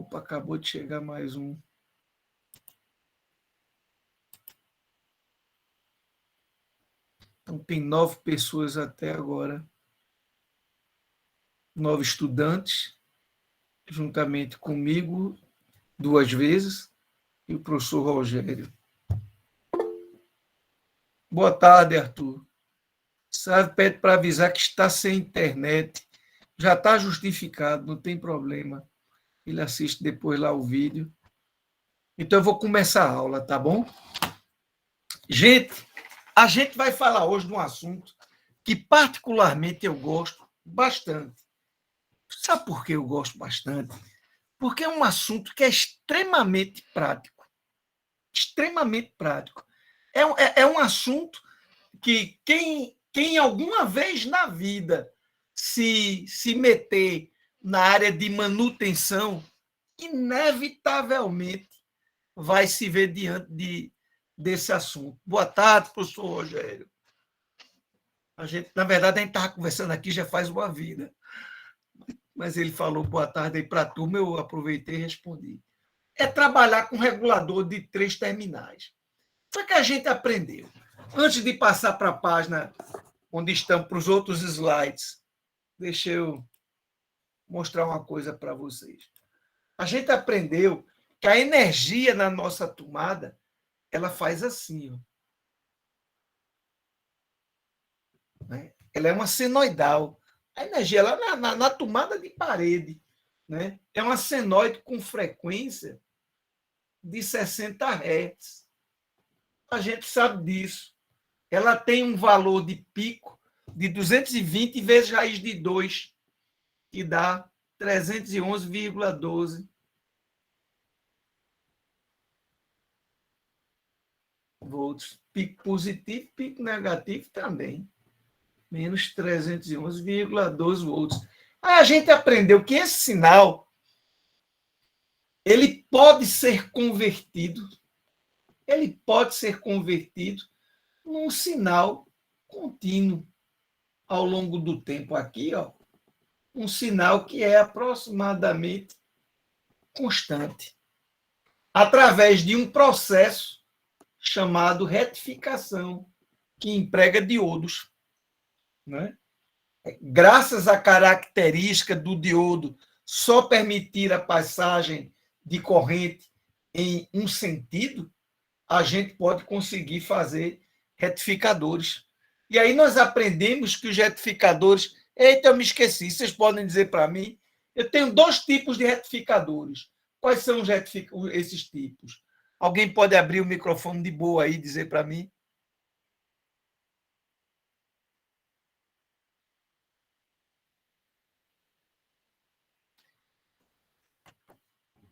Opa, acabou de chegar mais um. Então, tem 9 pessoas até agora. 9 estudantes, juntamente comigo, 2 vezes, e o professor Rogério. Boa tarde, Arthur. Sabe, pede para avisar que está sem internet. Já está justificado, não tem problema. Ele assiste depois lá o vídeo. Então, eu vou começar a aula, tá bom? Gente, a gente vai falar hoje de um assunto que particularmente eu gosto bastante. Sabe por que eu gosto bastante? Porque é um assunto que é extremamente prático. Extremamente prático. É um assunto que quem alguma vez na vida se meter na área de manutenção, inevitavelmente vai se ver diante desse assunto. Boa tarde, professor Rogério. Na verdade, a gente estava conversando aqui já faz uma vida, mas ele falou boa tarde aí para a turma, eu aproveitei e respondi. É trabalhar com regulador de 3 terminais. Foi que a gente aprendeu. Antes de passar para a página onde estão para os outros slides, deixa eu mostrar uma coisa para vocês. A gente aprendeu que a energia na nossa tomada, ela faz assim, ó. Né? Ela é uma senoidal. A energia ela na tomada de parede, né? É uma senoide com frequência de 60 Hz. A gente sabe disso. Ela tem um valor de pico de 220 vezes raiz de 2, que dá 311,12 volts. Pico positivo, pico negativo também. Menos 311,12 volts. Aí a gente aprendeu que esse sinal ele pode ser convertido num sinal contínuo ao longo do tempo aqui, ó, um sinal que é aproximadamente constante, através de um processo chamado retificação, que emprega diodos. Né? Graças à característica do diodo só permitir a passagem de corrente em um sentido, a gente pode conseguir fazer retificadores. E aí nós aprendemos que os retificadores... Eita, eu me esqueci, vocês podem dizer para mim? Eu tenho 2 tipos de retificadores. Quais são esses tipos? Alguém pode abrir o microfone de boa aí e dizer para mim?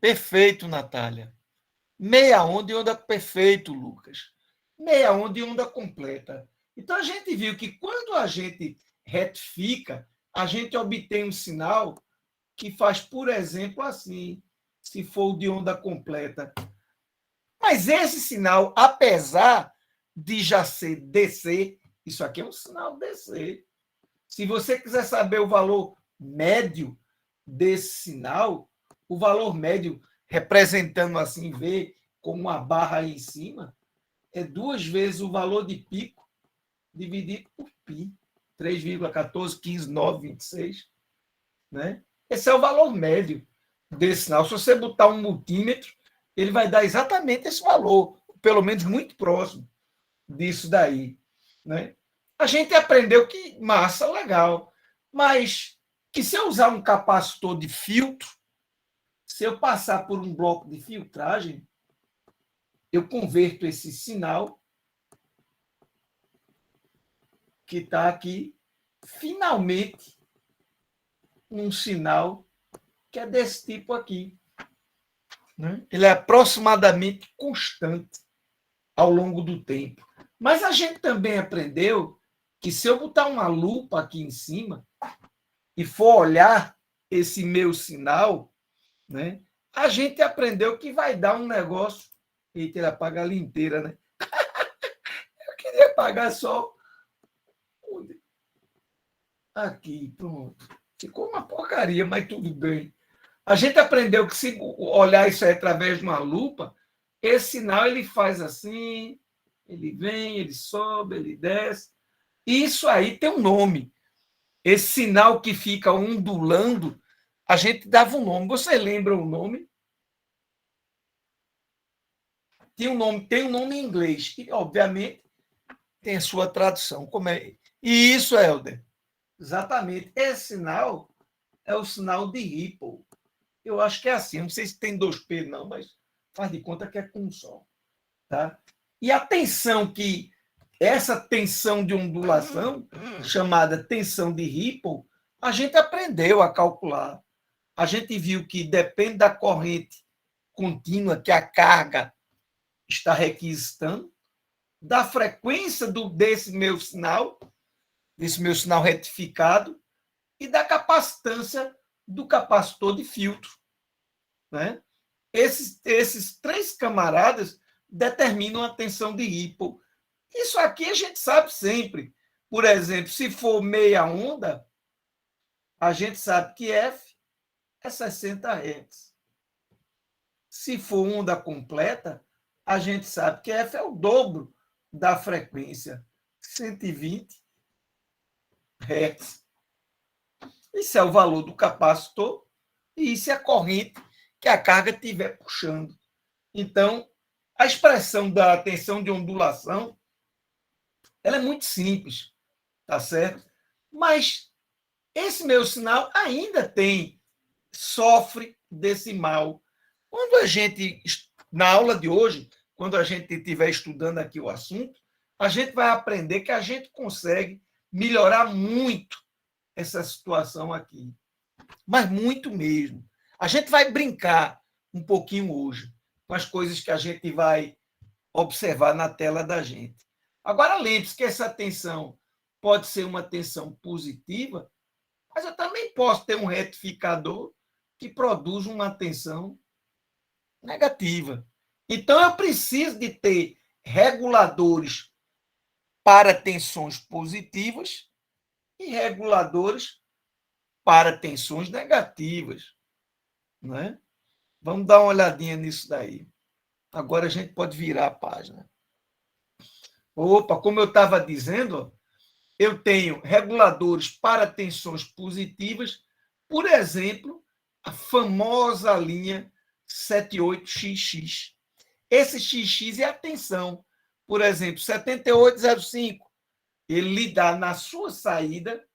Perfeito, Natália. Meia onda e onda perfeito, Lucas. Meia onda e onda completa. Então a gente viu que quando a gente retifica, a gente obtém um sinal que faz, por exemplo, assim, se for de onda completa. Mas esse sinal, apesar de já ser DC, isso aqui é um sinal DC. Se você quiser saber o valor médio desse sinal, o valor médio, representando assim, V, com uma barra aí em cima, é 2 vezes o valor de pico dividido por π. 3,14, 15, 9, 26. Né? Esse é o valor médio desse sinal. Se você botar um multímetro, ele vai dar exatamente esse valor, pelo menos muito próximo disso daí. Né? A gente aprendeu que massa, legal, mas que se eu usar um capacitor de filtro, se eu passar por um bloco de filtragem, eu converto esse sinal que está aqui, finalmente, num sinal que é desse tipo aqui. Né? Ele é aproximadamente constante ao longo do tempo. Mas a gente também aprendeu que se eu botar uma lupa aqui em cima e for olhar esse meu sinal, né, a gente aprendeu que vai dar um negócio. Eita, ele apaga a inteira, né? Eu queria apagar só aqui, pronto. Ficou uma porcaria, mas tudo bem. A gente aprendeu que se olhar isso aí através de uma lupa, esse sinal ele faz assim, ele vem, ele sobe, ele desce. Isso aí tem um nome. Esse sinal que fica ondulando, a gente dava um nome. Você lembra o nome? Tem um nome em inglês, e, obviamente, tem a sua tradução. Como é? E isso, Helder, exatamente. Esse sinal é o sinal de Ripple. Eu acho que é assim. Não sei se tem 2P, não, mas faz de conta que é com um só. Tá? E a tensão que. Essa tensão de ondulação, chamada tensão de Ripple, a gente aprendeu a calcular. A gente viu que depende da corrente contínua que a carga está requisitando, da frequência desse meu sinal retificado, e da capacitância do capacitor de filtro. Né? Esses três camaradas determinam a tensão de Ripple. Isso aqui a gente sabe sempre. Por exemplo, se for meia onda, a gente sabe que F é 60 Hz. Se for onda completa, a gente sabe que F é o dobro da frequência, 120 Hz. Isso é o valor do capacitor e isso é a corrente que a carga estiver puxando. Então, a expressão da tensão de ondulação ela é muito simples, tá certo? Mas esse meu sinal ainda sofre desse mal. Quando a gente, na aula de hoje, quando a gente estiver estudando aqui o assunto, a gente vai aprender que a gente consegue melhorar muito essa situação aqui. Mas muito mesmo. A gente vai brincar um pouquinho hoje com as coisas que a gente vai observar na tela da gente. Agora, lembre-se que essa tensão pode ser uma tensão positiva, mas eu também posso ter um retificador que produz uma tensão negativa. Então, eu preciso de ter reguladores para tensões positivas e reguladores para tensões negativas. Né? Vamos dar uma olhadinha nisso daí. Agora a gente pode virar a página. Opa, como eu estava dizendo, eu tenho reguladores para tensões positivas, por exemplo, a famosa linha 78XX. Esse XX é a tensão. Por exemplo, 7805, ele lhe dá na sua saída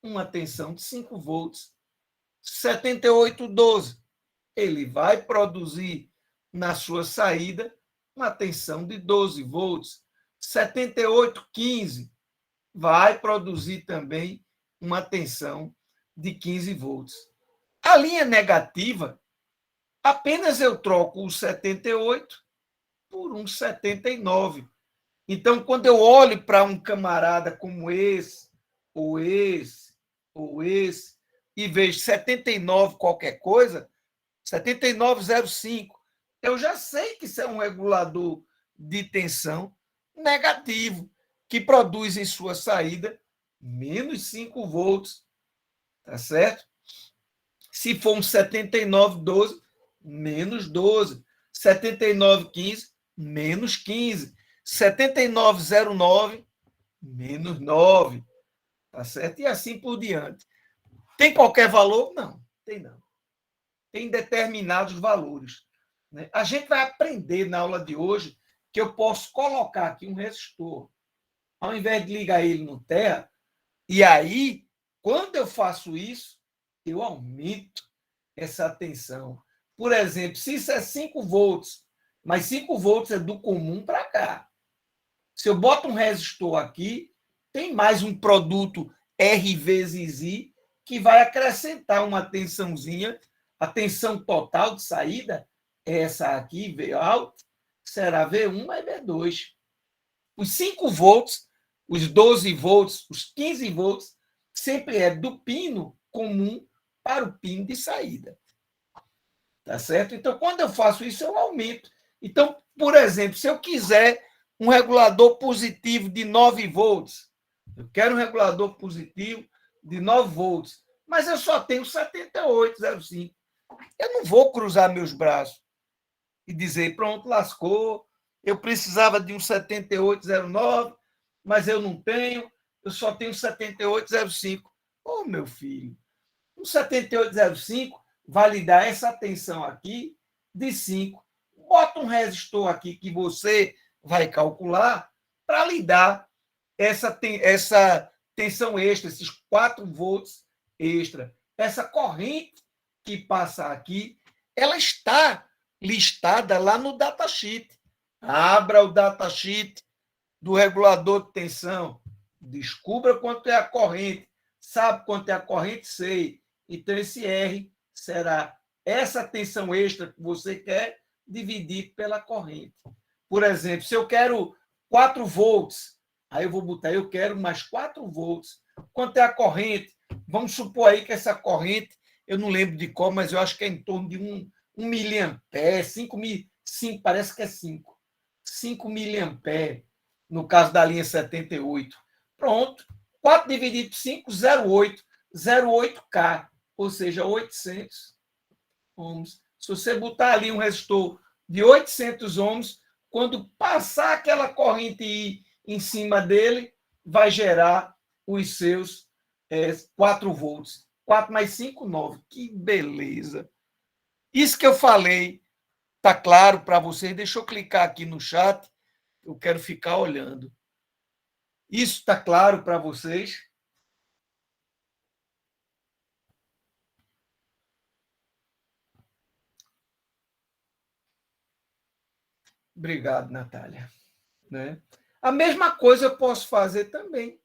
uma tensão de 5 volts. 7812, ele vai produzir na sua saída uma tensão de 12 volts. 7815 vai produzir também uma tensão de 15 volts. A linha negativa, apenas eu troco o 78 por um 79. Então, quando eu olho para um camarada como esse, ou esse, ou esse, e vejo 79 qualquer coisa, 7905, eu já sei que isso é um regulador de tensão negativo, que produz em sua saída menos 5 volts, tá certo? Se for um 7912, menos 12. 7915, menos 15. 7909, menos 9. Tá certo? E assim por diante. Tem qualquer valor? Não, tem não. Tem determinados valores. Né? A gente vai aprender na aula de hoje que eu posso colocar aqui um resistor. Ao invés de ligar ele no terra, e aí, quando eu faço isso, eu aumento essa tensão. Por exemplo, se isso é 5 volts, mas 5 volts é do comum para cá. Se eu boto um resistor aqui, tem mais um produto R vezes I que vai acrescentar uma tensãozinha. A tensão total de saída, essa aqui, V alto, será V1 mais V2. Os 5 volts, os 12 volts, os 15 volts, sempre é do pino comum para o pino de saída. Tá certo? Então, quando eu faço isso, eu aumento. Então, por exemplo, se eu quiser um regulador positivo de 9 volts, eu quero um regulador positivo de 9 volts, mas eu só tenho 78,05. Eu não vou cruzar meus braços e dizer, pronto, lascou, eu precisava de um 78,09, mas eu não tenho, eu só tenho 78,05. Ô, meu filho, um 78,05 vai lhe dar essa tensão aqui de 5. Bota um resistor aqui que você vai calcular para lhe dar essa tensão extra, esses 4 volts extra. Essa corrente que passa aqui, ela está listada lá no datasheet. Abra o datasheet do regulador de tensão, descubra quanto é a corrente, sabe quanto é a corrente, sei. Então, esse R será essa tensão extra que você quer dividir pela corrente. Por exemplo, se eu quero 4 volts, aí eu vou botar, eu quero mais 4 volts. Quanto é a corrente? Vamos supor aí que essa corrente, eu não lembro de qual, mas eu acho que é em torno de 1 miliampere, 5, parece que é 5. 5 miliampere, no caso da linha 78. Pronto. 4 dividido por 5, 0,8. 0,8K, ou seja, 800 ohms. Se você botar ali um resistor de 800 ohms, quando passar aquela corrente I em cima dele, vai gerar os seus 4 volts. 4 mais 5, 9. Que beleza! Isso que eu falei está claro para vocês? Deixa eu clicar aqui no chat. Eu quero ficar olhando. Isso está claro para vocês? Obrigado, Natália. Né? A mesma coisa eu posso fazer também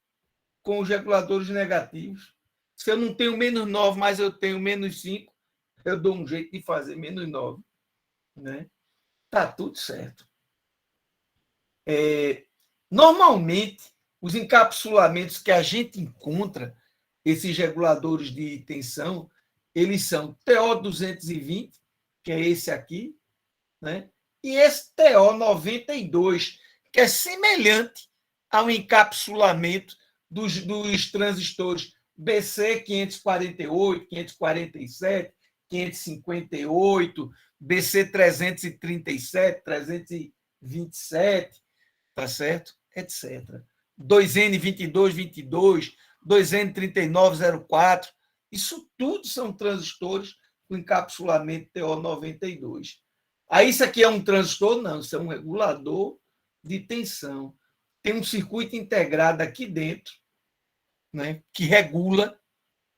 com os reguladores negativos. Se eu não tenho menos 9, mas eu tenho menos 5, eu dou um jeito de fazer menos 9. Né? Tá tudo certo. Normalmente, os encapsulamentos que a gente encontra, esses reguladores de tensão, eles são TO220, que é esse aqui, né? E esse TO92, que é semelhante ao encapsulamento dos transistores BC 548, 547, 558, BC 337, 327, tá certo? Etc. 2N2222, 2N3904, isso tudo são transistores com encapsulamento TO92. Aí isso aqui é um transistor? Não, isso é um regulador de tensão. Tem um circuito integrado aqui dentro, né, que regula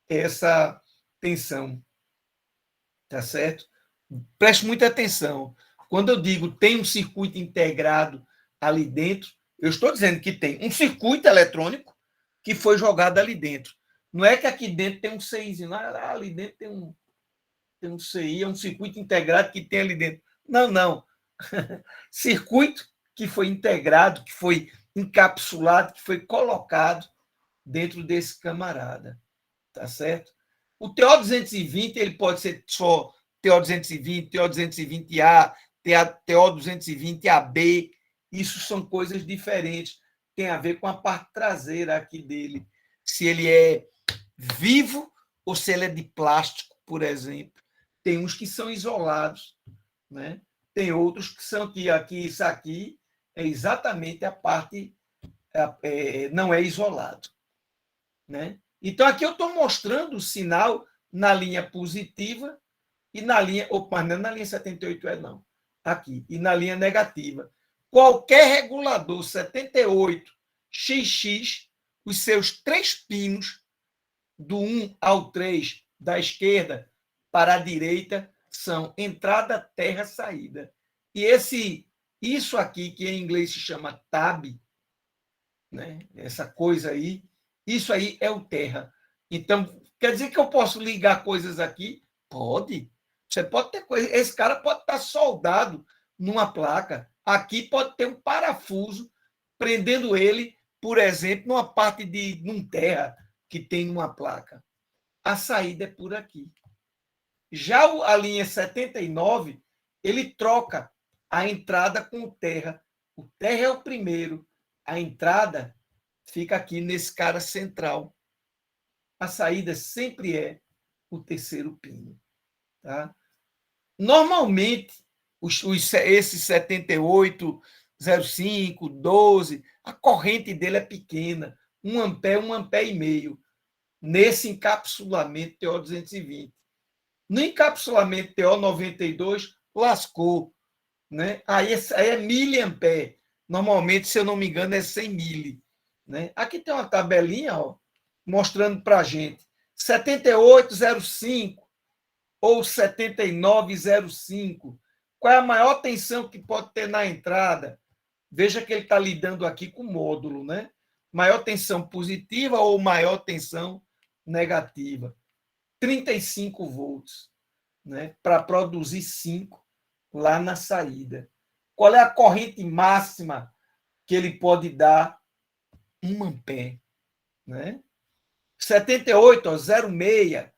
essa tensão. Tá certo? Preste muita atenção. Quando eu digo tem um circuito integrado ali dentro, eu estou dizendo que tem um circuito eletrônico que foi jogado ali dentro. Não é que aqui dentro tem um CI, ali dentro tem um CI, é um circuito integrado que tem ali dentro. Não, não. Circuito que foi integrado, que foi encapsulado, que foi colocado dentro desse camarada. Tá certo? O TO220 ele pode ser só TO220, TO220A, TO220AB. Isso são coisas diferentes. Tem a ver com a parte traseira aqui dele. Se ele é vivo ou se ele é de plástico, por exemplo. Tem uns que são isolados, né? Tem outros que são aqui isso aqui é exatamente a parte não é isolado, né? Então aqui eu estou mostrando o sinal na linha positiva e na linha, opa, não é na linha 78 não, aqui, e na linha negativa. Qualquer regulador 78XX, os seus 3 pinos do 1 ao 3 da esquerda para a direita são entrada, terra, saída. E isso aqui, que em inglês se chama tab, né? Essa coisa aí, isso aí é o terra. Então, quer dizer que eu posso ligar coisas aqui? Pode. Você pode ter coisa. Esse cara pode estar soldado numa placa. Aqui pode ter um parafuso prendendo ele, por exemplo, numa parte de num terra que tem numa placa. A saída é por aqui. Já a linha 79, ele troca a entrada com o terra. O terra é o primeiro. A entrada fica aqui nesse cara central. a saída sempre é o terceiro pino. Tá? Normalmente, esses 78, 0,5, 12, a corrente dele é pequena, 1 ampere, 1 ampere e meio, nesse encapsulamento TO220. No encapsulamento TO92, lascou. Né? Aí é miliampere. Normalmente, se eu não me engano, é 100 mili. Né? Aqui tem uma tabelinha, ó, mostrando para a gente 78,05 ou 79,05. Qual é a maior tensão que pode ter na entrada? Veja que ele está lidando aqui com módulo, né? Maior tensão positiva ou maior tensão negativa? 35 volts, né? Para produzir 5 lá na saída. Qual é a corrente máxima que ele pode dar? 1 ampere, né? 78, ó, 0,6,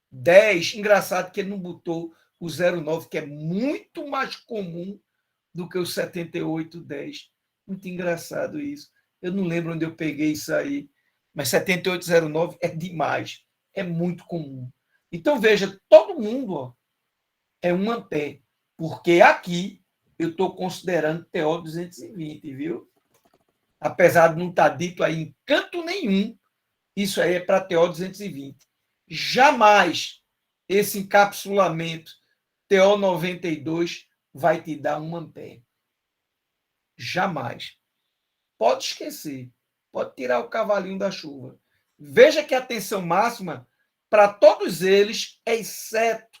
10. Engraçado que ele não botou o 0,9, que é muito mais comum do que o 78, 10. Muito engraçado isso. Eu não lembro onde eu peguei isso aí, mas 78,09 é demais. É muito comum. Então, veja, todo mundo, ó, é 1 ampere, porque aqui eu estou considerando TO 220, viu? Apesar de não estar dito aí em canto nenhum, isso aí é para TO 220. Jamais esse encapsulamento TO 92 vai te dar 1 ampere. Jamais. Pode esquecer. Pode tirar o cavalinho da chuva. Veja que a tensão máxima para todos eles, exceto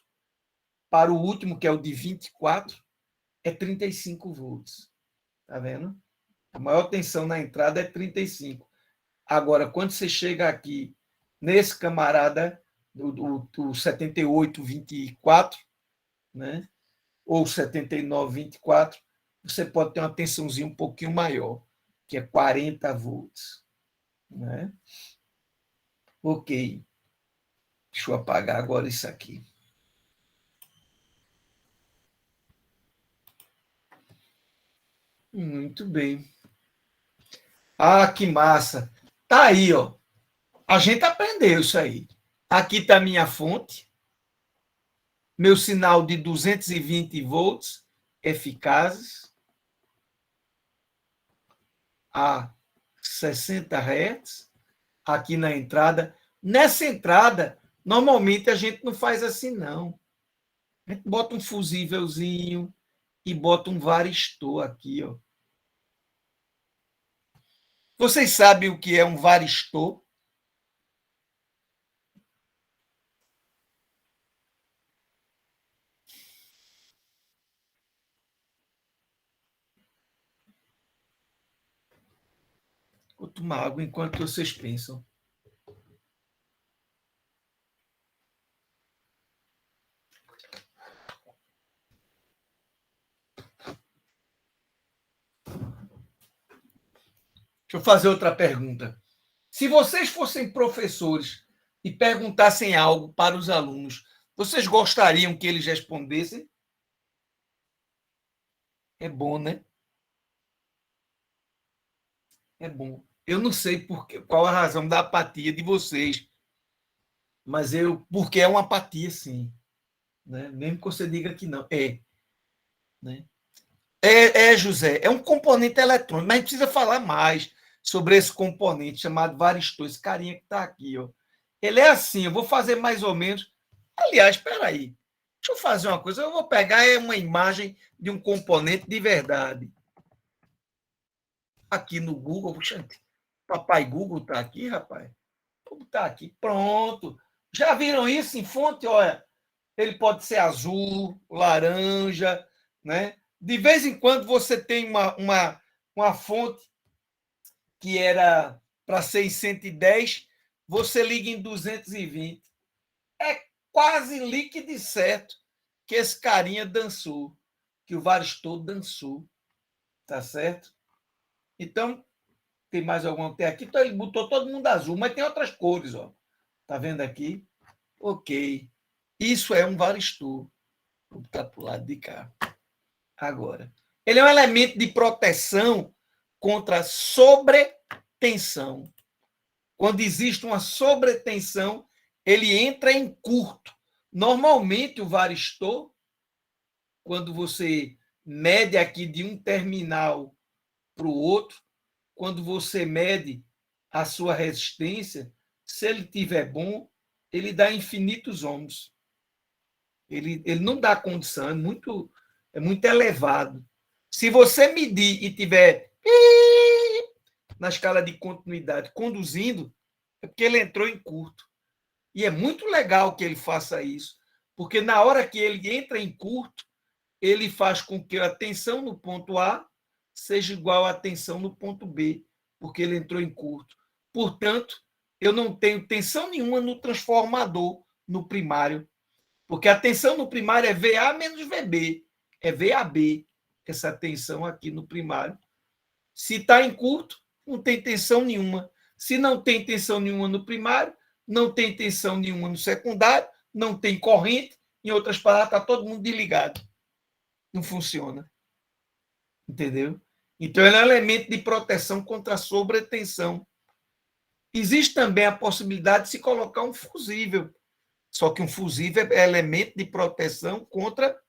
para o último, que é o de 24, é 35 volts. Tá vendo? A maior tensão na entrada é 35. Agora, quando você chega aqui, nesse camarada, o 78,24, né? Ou 79,24, você pode ter uma tensãozinha um pouquinho maior, que é 40 volts. Né? Ok. Deixa eu apagar agora isso aqui. Muito bem. Ah, que massa. Tá aí, ó. A gente aprendeu isso aí. Aqui está a minha fonte, meu sinal de 220 volts eficazes a 60 Hz, aqui na entrada. Nessa entrada, normalmente a gente não faz assim, não. A gente bota um fusívelzinho e bota um varistor aqui, ó. Vocês sabem o que é um varistor? Vou tomar água enquanto vocês pensam. Deixa eu fazer outra pergunta. Se vocês fossem professores e perguntassem algo para os alunos, vocês gostariam que eles respondessem? É bom, né? É bom. Eu não sei qual a razão da apatia de vocês, mas porque é uma apatia, sim. Né? Mesmo que você diga que não. Né? José, é um componente eletrônico, mas a gente precisa falar mais sobre esse componente chamado varistor, esse carinha que está aqui. Ó. Ele é assim, eu vou fazer mais ou menos. Aliás, espera aí. Deixa eu fazer uma coisa. Eu vou pegar uma imagem de um componente de verdade. Aqui no Google. Puxa, papai Google está aqui, rapaz. Vou botar aqui. Pronto. Já viram isso em fonte? Olha, ele pode ser azul, laranja, né? De vez em quando você tem uma fonte que era para 610, você liga em 220. É quase líquido e certo que esse carinha dançou, que o Varistor dançou, tá certo? Então, tem mais algum? Tem aqui, então ele botou todo mundo azul, mas tem outras cores, ó. Tá vendo aqui? Ok. Isso é um Varistor. Vou botar para o lado de cá. Agora, ele é um elemento de proteção contra sobretensão. Quando existe uma sobretensão, ele entra em curto. Normalmente, o varistor, quando você mede aqui de um terminal para o outro, quando você mede a sua resistência, se ele tiver bom, ele dá infinitos ohms. Ele não dá condição, é muito elevado. Se você medir e tiver na escala de continuidade conduzindo, é porque ele entrou em curto. E é muito legal que ele faça isso, porque na hora que ele entra em curto, ele faz com que a tensão no ponto A seja igual à tensão no ponto B, porque ele entrou em curto. Portanto, eu não tenho tensão nenhuma no transformador, no primário, porque a tensão no primário é VA menos VB, é VAB, essa tensão aqui no primário. Se está em curto, não tem tensão nenhuma. Se não tem tensão nenhuma no primário, não tem tensão nenhuma no secundário, não tem corrente, em outras palavras, está todo mundo desligado. Não funciona. Entendeu? Então, ele é um elemento de proteção contra a sobretensão. Existe também a possibilidade de se colocar um fusível. Só que um fusível é elemento de proteção contra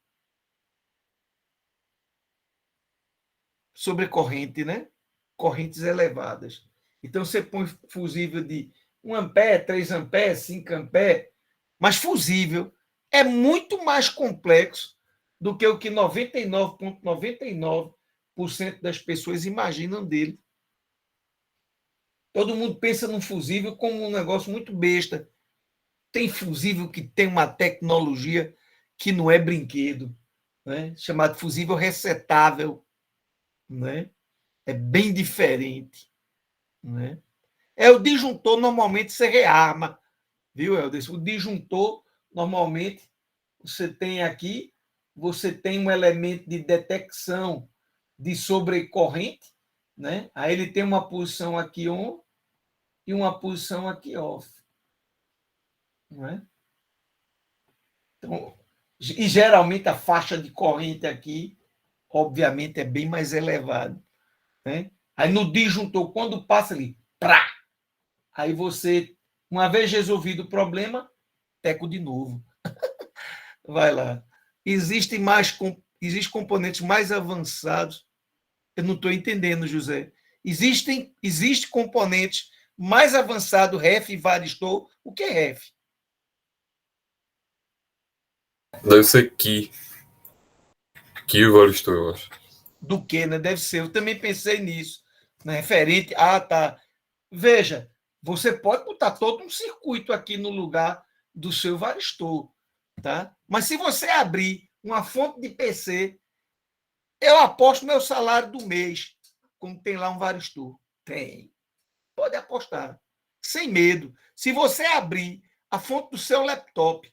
sobrecorrente, né? Correntes elevadas. Então, você põe fusível de 1 ampere, 3 amperes, 5 amperes, mas fusível é muito mais complexo do que o que 99,99% das pessoas imaginam dele. Todo mundo pensa num fusível como um negócio muito besta. Tem fusível que tem uma tecnologia que não é brinquedo, né? Chamado fusível resetável, né? É bem diferente, né? O disjuntor normalmente você rearma, viu, Helder? O disjuntor normalmente você tem aqui, você tem um elemento de detecção de sobrecorrente, né? Aí ele tem uma posição aqui on e uma posição aqui off, não é? Então, e geralmente a faixa de corrente aqui, obviamente, é bem mais elevada, né? Aí no disjuntor, quando passa ali, trá, aí você, uma vez resolvido o problema, teco de novo. Vai lá. Existem componentes mais avançados. Eu não estou entendendo, José. Existe componentes mais avançados, ref e varistor. O que é ref? Deve ser que o varistor, eu acho. Do que, né? Deve ser. Eu também pensei nisso. Né? Referente. Ah, tá. Veja, você pode botar todo um circuito aqui no lugar do seu varistor. Tá? Mas se você abrir uma fonte de PC, eu aposto meu salário do mês, como tem lá um varistor. Tem. Pode apostar. Sem medo. Se você abrir a fonte do seu laptop,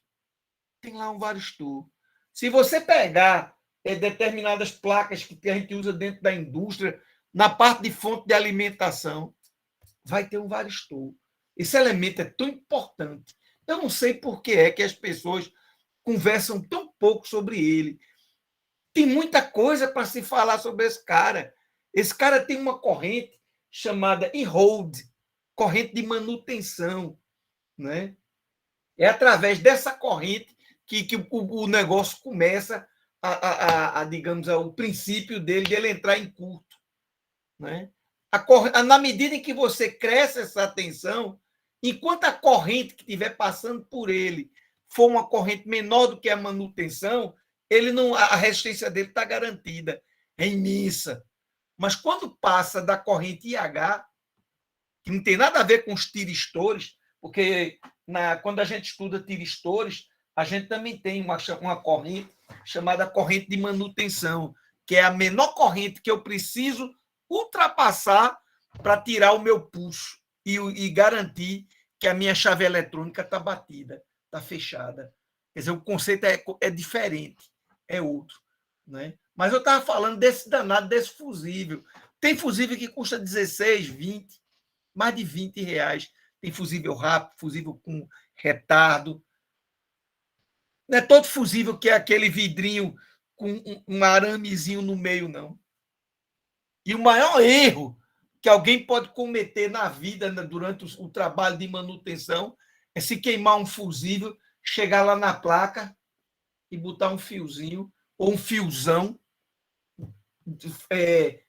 tem lá um varistor. Se você pegar determinadas placas que a gente usa dentro da indústria, na parte de fonte de alimentação, vai ter um varistor. Esse elemento é tão importante. Eu não sei por que é que as pessoas conversam tão pouco sobre ele. Tem muita coisa para se falar sobre esse cara. Esse cara tem uma corrente chamada e-hold, corrente de manutenção, né? É através dessa corrente que o negócio começa digamos, o princípio dele de ele entrar em curto, né? Na medida em que você cresce essa tensão, enquanto a corrente que estiver passando por ele for uma corrente menor do que a manutenção, ele não, a resistência dele está garantida, é imensa. Mas quando passa da corrente IH, que não tem nada a ver com os tiristores, porque quando a gente estuda tiristores, a gente também tem uma corrente chamada corrente de manutenção, que é a menor corrente que eu preciso ultrapassar para tirar o meu pulso e garantir que a minha chave eletrônica está batida, está fechada. Quer dizer, o conceito é diferente, é outro. Né? Mas eu estava falando desse danado, desse fusível. Tem fusível que custa 16, 20, mais de 20 reais. Tem fusível rápido, fusível com retardo. Não é todo fusível que é aquele vidrinho com um aramezinho no meio, não. E o maior erro que alguém pode cometer na vida, durante o trabalho de manutenção, é se queimar um fusível, chegar lá na placa e botar um fiozinho ou um fiozão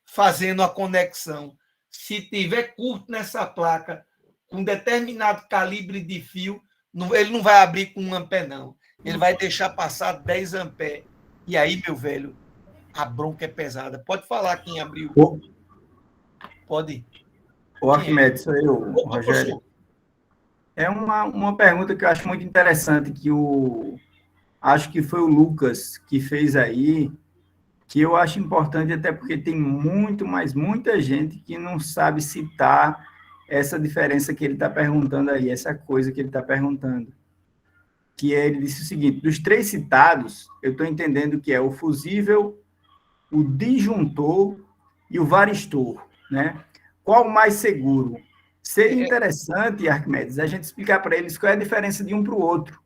fazendo a conexão. Se tiver curto nessa placa, com determinado calibre de fio, ele não vai abrir com 1 ampere, não. Ele vai deixar passar 10 amperes. E aí, meu velho, a bronca é pesada. Pode falar quem abriu. Pode. O Arquimedes, sou eu, Opa, Rogério. professor. É uma pergunta que eu acho muito interessante, que acho que foi o Lucas que fez aí, que eu acho importante, até porque tem muita gente que não sabe citar essa diferença que ele está perguntando aí, essa coisa que ele está perguntando. Que ele disse o seguinte: dos 3 citados, eu estou entendendo que é o fusível, o disjuntor e o varistor, né? Qual o mais seguro? Seria interessante, Arquimedes, a gente explicar para eles qual é a diferença de um para o outro.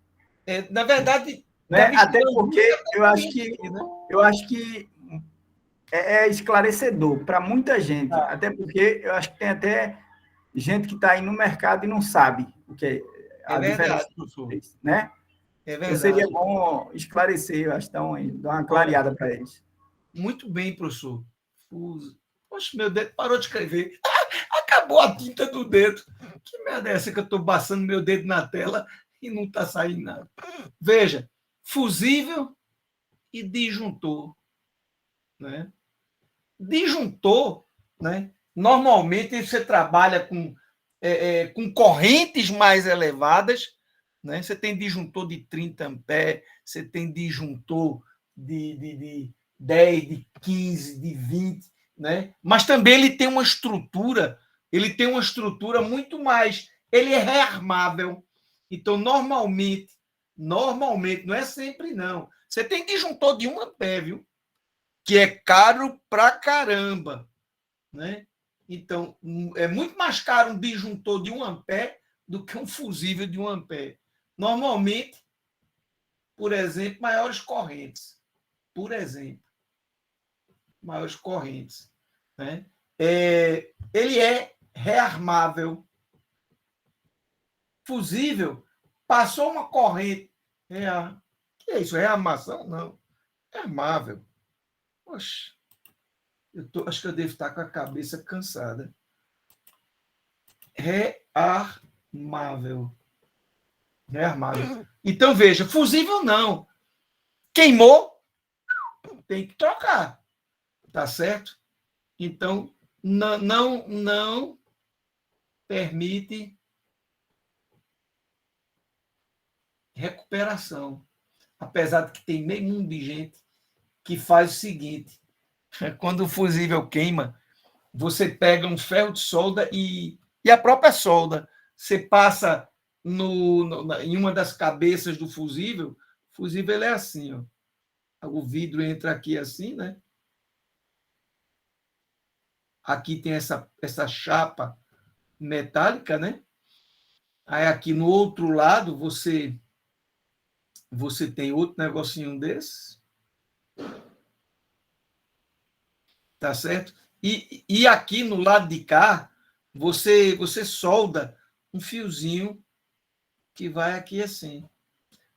Na verdade, né? Até porque eu acho que é esclarecedor para muita gente, até porque eu acho que tem até gente que está aí no mercado e não sabe o que é a diferença dos três, né? É verdade. Então, seria bom esclarecer, eu acho, dar uma clareada para eles. Muito bem, professor. Poxa, meu dedo parou de escrever. Acabou a tinta do dedo. Que merda é essa que eu estou passando meu dedo na tela e não está saindo nada? Veja, fusível e disjuntor. Né? Disjuntor, né? Normalmente você trabalha com correntes mais elevadas. Né? Você tem disjuntor de 30 amperes, você tem disjuntor de 10, de 15, de 20, né? Mas também ele tem uma estrutura muito mais, ele é rearmável. Então, normalmente, não é sempre não. Você tem disjuntor de 1 ampere, viu? Que é caro pra caramba, né? Então, é muito mais caro um disjuntor de 1 ampere do que um fusível de 1 ampere. Normalmente, por exemplo, maiores correntes. Por exemplo, maiores correntes. Né? Ele é rearmável. Fusível, passou uma corrente. Que é isso? Rearmação? Não. É armável. Poxa, acho que eu devo estar com a cabeça cansada. Rearmável. Rearmável. Então, veja, fusível não. Queimou, tem que trocar. Tá certo? Então, não permite recuperação. Apesar de que tem meio mundo de gente que faz o seguinte: quando o fusível queima, você pega um ferro de solda e a própria solda, você passa em uma das cabeças do fusível. O fusível é assim, ó. O vidro entra aqui assim, né? Aqui tem essa chapa metálica, né? Aí aqui no outro lado você tem outro negocinho desse. Tá certo? E aqui no lado de cá, você solda um fiozinho que vai aqui assim.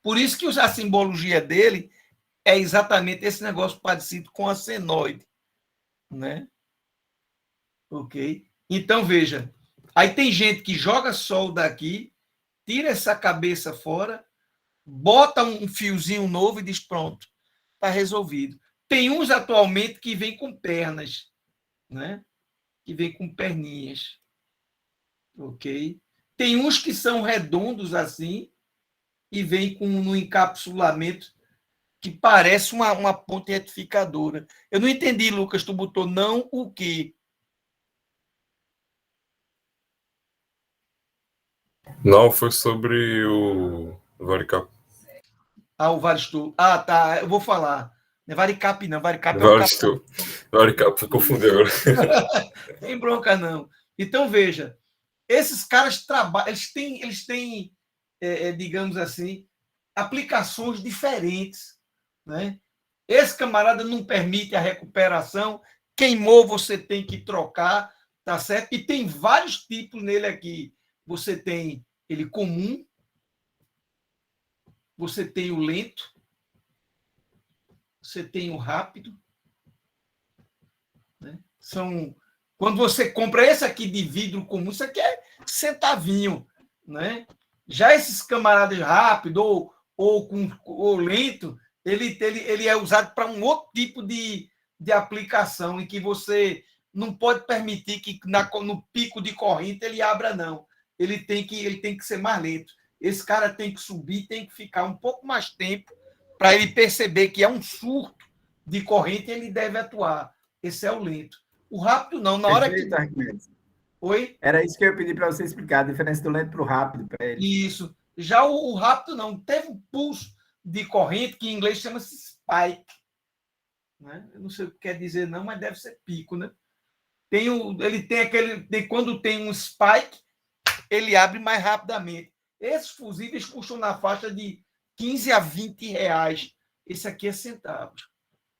Por isso que a simbologia dele é exatamente esse negócio parecido com a senoide, né? Ok? Então, veja, aí tem gente que joga solda aqui, tira essa cabeça fora, bota um fiozinho novo e diz, pronto, está resolvido. Tem uns atualmente que vêm com pernas, né? Que vêm com perninhas. Ok? Tem uns que são redondos assim e vêm com um encapsulamento que parece uma ponte retificadora. Eu não entendi, Lucas, tu botou não o quê? Não, foi sobre o Varicap. O Varistor. Tá. Eu vou falar. Não é Varicap, não. Varicap é o Varistor. Varicap, confundiu agora. Tem bronca, não. Então, veja. Esses caras trabalham. Eles têm digamos assim, aplicações diferentes. Né? Esse camarada não permite a recuperação. Queimou, você tem que trocar. tá certo? E tem vários tipos nele aqui. Você tem ele comum, você tem o lento, você tem o rápido, né? Quando você compra esse aqui de vidro comum, isso aqui é centavinho, né? Já esses camaradas rápido ou lento, ele é usado para um outro tipo de aplicação, em que você não pode permitir que no pico de corrente ele abra, não. Ele tem que ser mais lento. Esse cara tem que subir, tem que ficar um pouco mais tempo para ele perceber que é um surto de corrente e ele deve atuar. Esse é o lento. O rápido não, na hora que... Oi? Era isso que eu pedi para você explicar, a diferença do lento para o rápido para ele. Isso. Já o rápido não. Teve um pulso de corrente que em inglês chama-se spike. Né? Eu não sei o que quer dizer não, mas deve ser pico, né? Ele tem aquele... Quando tem um spike, ele abre mais rapidamente. Esses fusíveis custam na faixa de 15 a 20 reais. Esse aqui é centavos.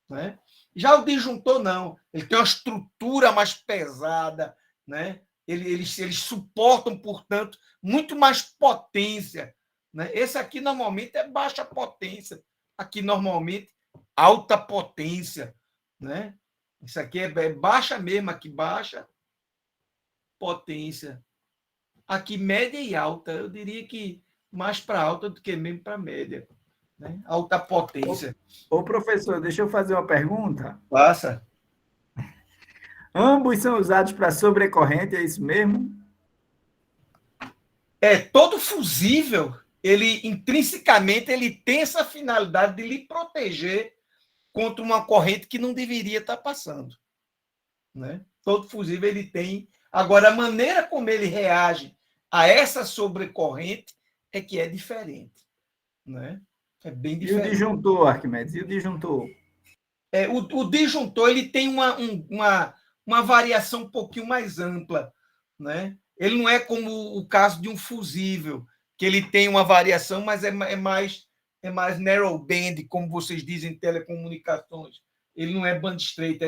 Né? Já o disjuntor, não. Ele tem uma estrutura mais pesada, né? Eles suportam, portanto, muito mais potência. Né? Esse aqui, normalmente, é baixa potência. Aqui, normalmente, alta potência. Né? Isso aqui é baixa mesmo, aqui baixa potência. Aqui, média e alta. Eu diria que mais para alta do que mesmo para média. Né? Alta potência. Ô, professor, deixa eu fazer uma pergunta. Passa. Ambos são usados para sobrecorrente, é isso mesmo? Todo fusível, ele intrinsecamente ele tem essa finalidade de lhe proteger contra uma corrente que não deveria estar passando. Né? Todo fusível ele tem. Agora, a maneira como ele reage a essa sobrecorrente é que é diferente. Né? É bem diferente. E o disjuntor, Arquimedes? E o disjuntor? O disjuntor ele tem uma variação um pouquinho mais ampla. Né? Ele não é como o caso de um fusível, que ele tem uma variação, mas é mais narrow band, como vocês dizem em telecomunicações. Ele não é banda estreita,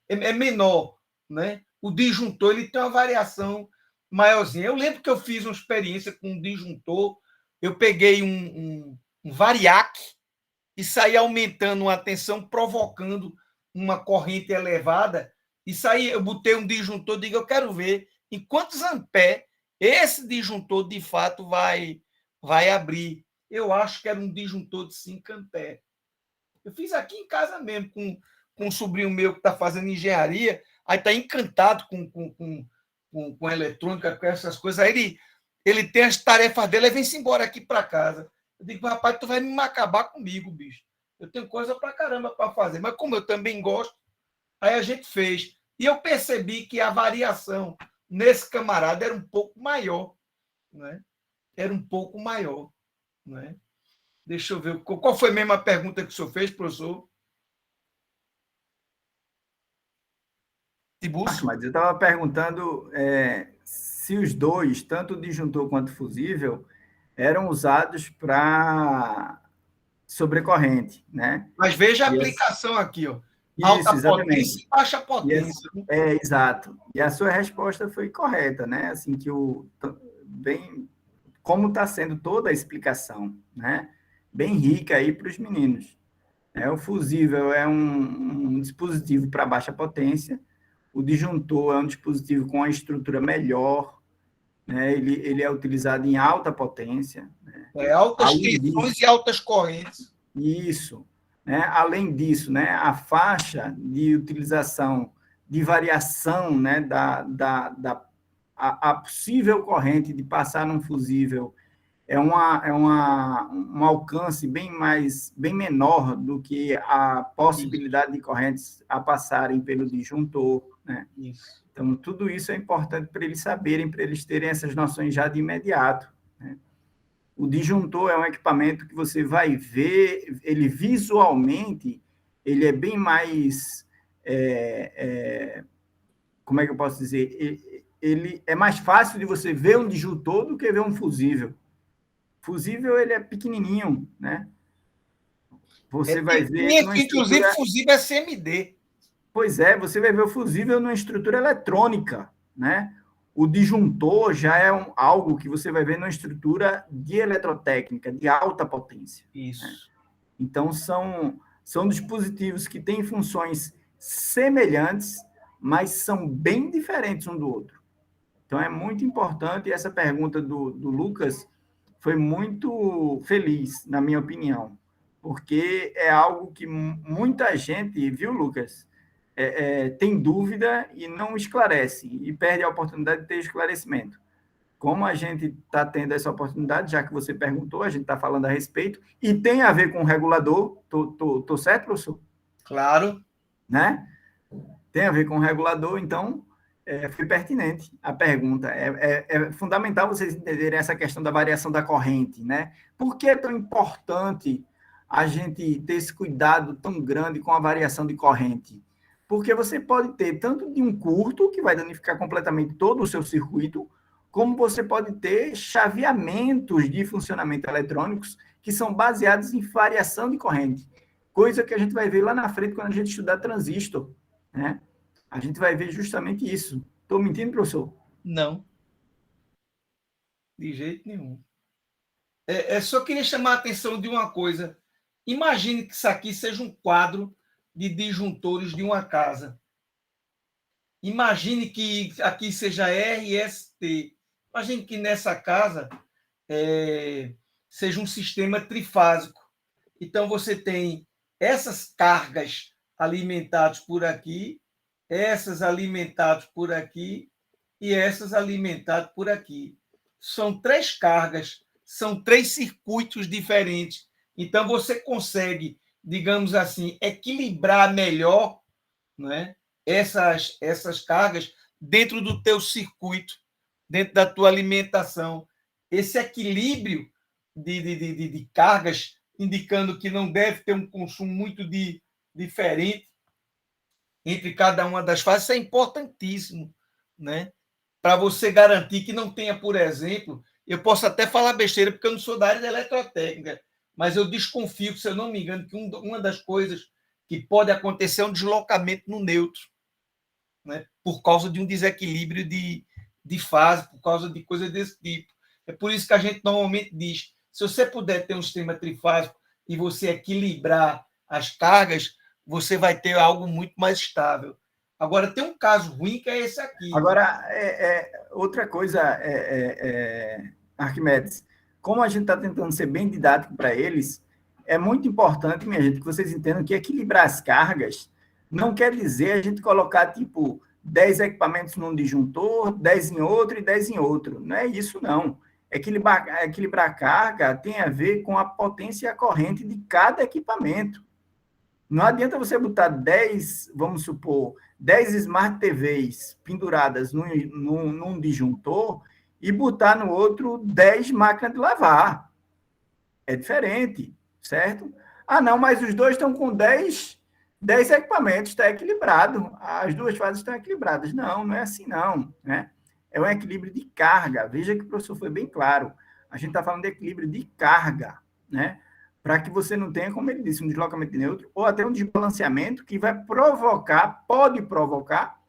é menor. Né? O disjuntor ele tem uma variação maiorzinha. Eu lembro que eu fiz uma experiência com um disjuntor, eu peguei um variac e saí aumentando uma tensão, provocando uma corrente elevada, e saí, eu botei um disjuntor, digo, eu quero ver em quantos amperes esse disjuntor, de fato, vai abrir. Eu acho que era um disjuntor de 5 amperes. Eu fiz aqui em casa mesmo, com um sobrinho meu que está fazendo engenharia, aí está encantado com eletrônica, com essas coisas. Aí ele tem as tarefas dele, aí vem-se embora aqui para casa. Eu digo, rapaz, tu vai me acabar comigo, bicho. Eu tenho coisa para caramba para fazer. Mas como eu também gosto, aí a gente fez. E eu percebi que a variação nesse camarada era um pouco maior. Né? Era um pouco maior. Né? Deixa eu ver. Qual foi mesmo a pergunta que o senhor fez, professor? Tiburcio? Mas eu estava perguntando se os dois, tanto o disjuntor quanto o fusível, eram usados para sobrecorrente, né? Mas veja a aplicação aqui, ó. Alta potência e baixa potência. Exato. E a sua resposta foi correta, né? Assim que como está sendo toda a explicação, né? Bem rica aí para os meninos. O fusível é um dispositivo para baixa potência, o disjuntor é um dispositivo com uma estrutura melhor, né? Ele é utilizado em alta potência. Né? Altas tensões e altas correntes. Isso. Né? Além disso, né, a faixa de utilização, de variação, né, a possível corrente de passar num fusível é um alcance bem menor do que a possibilidade de correntes a passarem pelo disjuntor. Né? Isso. Então, tudo isso é importante para eles saberem, para eles terem essas noções já de imediato. Né? O disjuntor é um equipamento que você vai ver, ele visualmente, ele é bem mais, como é que eu posso dizer? Ele é mais fácil de você ver um disjuntor do que ver um fusível. Fusível, ele é pequenininho, né? Você vai ver... Inclusive, fusível é CMD. Pois é, você vai ver o fusível numa estrutura eletrônica, né? O disjuntor já é algo que você vai ver numa estrutura de eletrotécnica, de alta potência. Isso. Né? Então, são dispositivos que têm funções semelhantes, mas são bem diferentes um do outro. Então, é muito importante, e essa pergunta do Lucas foi muito feliz, na minha opinião, porque é algo que muita gente, viu, Lucas, tem dúvida e não esclarece, e perde a oportunidade de ter esclarecimento. Como a gente está tendo essa oportunidade, já que você perguntou, a gente está falando a respeito, e tem a ver com o regulador, tô certo, professor? Claro. Né? Tem a ver com o regulador, então foi pertinente a pergunta. É fundamental vocês entenderem essa questão da variação da corrente, né? Por que é tão importante a gente ter esse cuidado tão grande com a variação de corrente? Porque você pode ter tanto de um curto, que vai danificar completamente todo o seu circuito, como você pode ter chaveamentos de funcionamento eletrônicos que são baseados em variação de corrente, coisa que a gente vai ver lá na frente quando a gente estudar transistor, né? A gente vai ver justamente isso. Estou mentindo, professor? Não. De jeito nenhum. Só queria chamar a atenção de uma coisa. Imagine que isso aqui seja um quadro de disjuntores de uma casa. Imagine que aqui seja RST. Imagine que nessa casa seja um sistema trifásico. Então, você tem essas cargas alimentadas por aqui, essas alimentadas por aqui e essas alimentadas por aqui. São 3 cargas, são 3 circuitos diferentes. Então, você consegue, digamos assim, equilibrar melhor, né, essas cargas dentro do teu circuito, dentro da tua alimentação. Esse equilíbrio de cargas, indicando que não deve ter um consumo muito diferente entre cada uma das fases, isso é importantíssimo, né? Para você garantir que não tenha, por exemplo, eu posso até falar besteira, porque eu não sou da área da eletrotécnica, mas eu desconfio, se eu não me engano, que uma das coisas que pode acontecer é um deslocamento no neutro, né? Por causa de um desequilíbrio de fase, por causa de coisas desse tipo. É por isso que a gente normalmente diz, se você puder ter um sistema trifásico e você equilibrar as cargas, você vai ter algo muito mais estável. Agora, tem um caso ruim que é esse aqui. Agora, outra coisa, Arquimedes, como a gente está tentando ser bem didático para eles, é muito importante, minha gente, que vocês entendam que equilibrar as cargas não quer dizer a gente colocar, tipo, 10 equipamentos num disjuntor, 10 em outro e 10 em outro. Não é isso, não. Equilibrar a carga tem a ver com a potência e a corrente de cada equipamento. Não adianta você botar 10, vamos supor, 10 Smart TVs penduradas num disjuntor e botar no outro 10 máquinas de lavar. É diferente, certo? Ah, não, mas os dois estão com 10 equipamentos, está equilibrado. As duas fases estão equilibradas. Não é assim, não. Né? É um equilíbrio de carga. Veja que o professor foi bem claro. A gente está falando de equilíbrio de carga, né? Para que você não tenha, como ele disse, um deslocamento de neutro ou até um desbalanceamento que vai pode provocar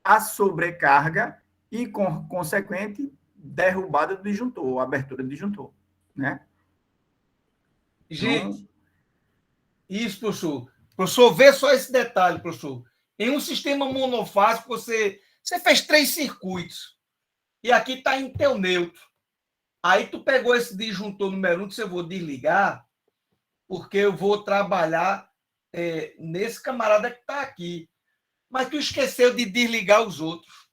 a sobrecarga e, consequente, derrubada do disjuntor, ou abertura do disjuntor, né? Gente, então, isso, professor. Professor, vê só esse detalhe, professor. Em um sistema monofásico, você fez 3 circuitos e aqui está em teu neutro. Aí tu pegou esse disjuntor número 1, que eu vou desligar, porque eu vou trabalhar nesse camarada que está aqui. Mas tu esqueceu de desligar os outros.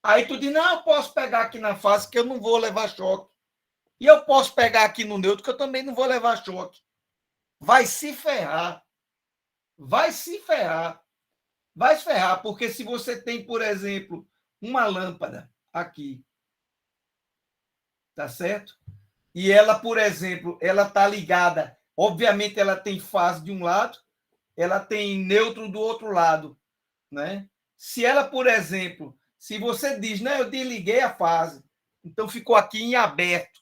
Aí tu diz, não, eu posso pegar aqui na fase que eu não vou levar choque. E eu posso pegar aqui no neutro que eu também não vou levar choque. Vai se ferrar. Vai se ferrar. Vai se ferrar, porque se você tem, por exemplo, uma lâmpada aqui, tá certo? E ela, por exemplo, ela está ligada, obviamente ela tem fase de um lado, ela tem neutro do outro lado, né? Se ela, por exemplo, se você diz, não, eu desliguei a fase, então ficou aqui em aberto,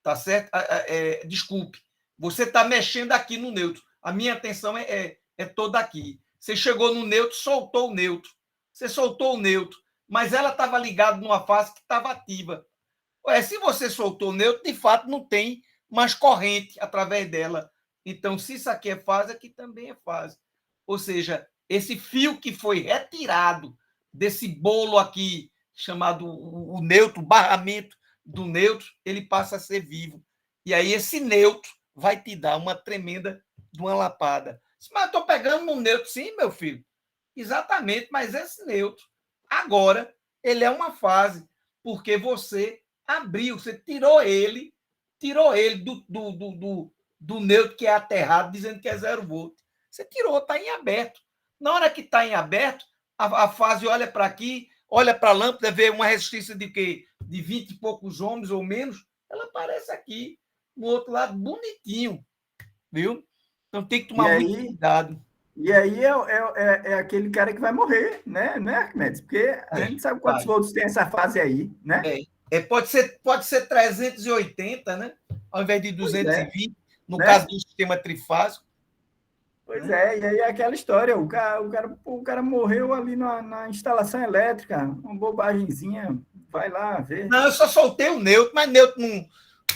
tá certo? Desculpe, você está mexendo aqui no neutro. A minha atenção é toda aqui. Você chegou no neutro, soltou o neutro. Você soltou o neutro, mas ela estava ligada numa fase que estava ativa. Se você soltou o neutro, de fato não tem mais corrente através dela. Então, se isso aqui é fase, aqui também é fase. Ou seja, esse fio que foi retirado desse bolo aqui, chamado o neutro, o barramento do neutro, ele passa a ser vivo. E aí esse neutro vai te dar uma tremenda de uma lapada. Mas eu estou pegando no neutro, sim, meu filho. Exatamente, mas esse neutro, agora, ele é uma fase, porque você abriu, você tirou ele do neutro que é aterrado, dizendo que é 0 volt. Você tirou, está em aberto. Na hora que está em aberto, a fase olha para aqui, olha para a lâmpada, vê uma resistência de quê? De 20 e poucos ohms ou menos, ela aparece aqui, no outro lado, bonitinho, viu? Então tem que tomar muito cuidado. E aí é aquele cara que vai morrer, né? Não é, Arquimedes? Porque a gente sabe quantos volts tem essa fase aí, né? Pode ser 380, né? Ao invés de 220, no né? caso do sistema trifásico. Pois é, e aí é aquela história, o cara morreu ali na instalação elétrica, uma bobagemzinha, vai lá ver. Não, eu só soltei o neutro, mas neutro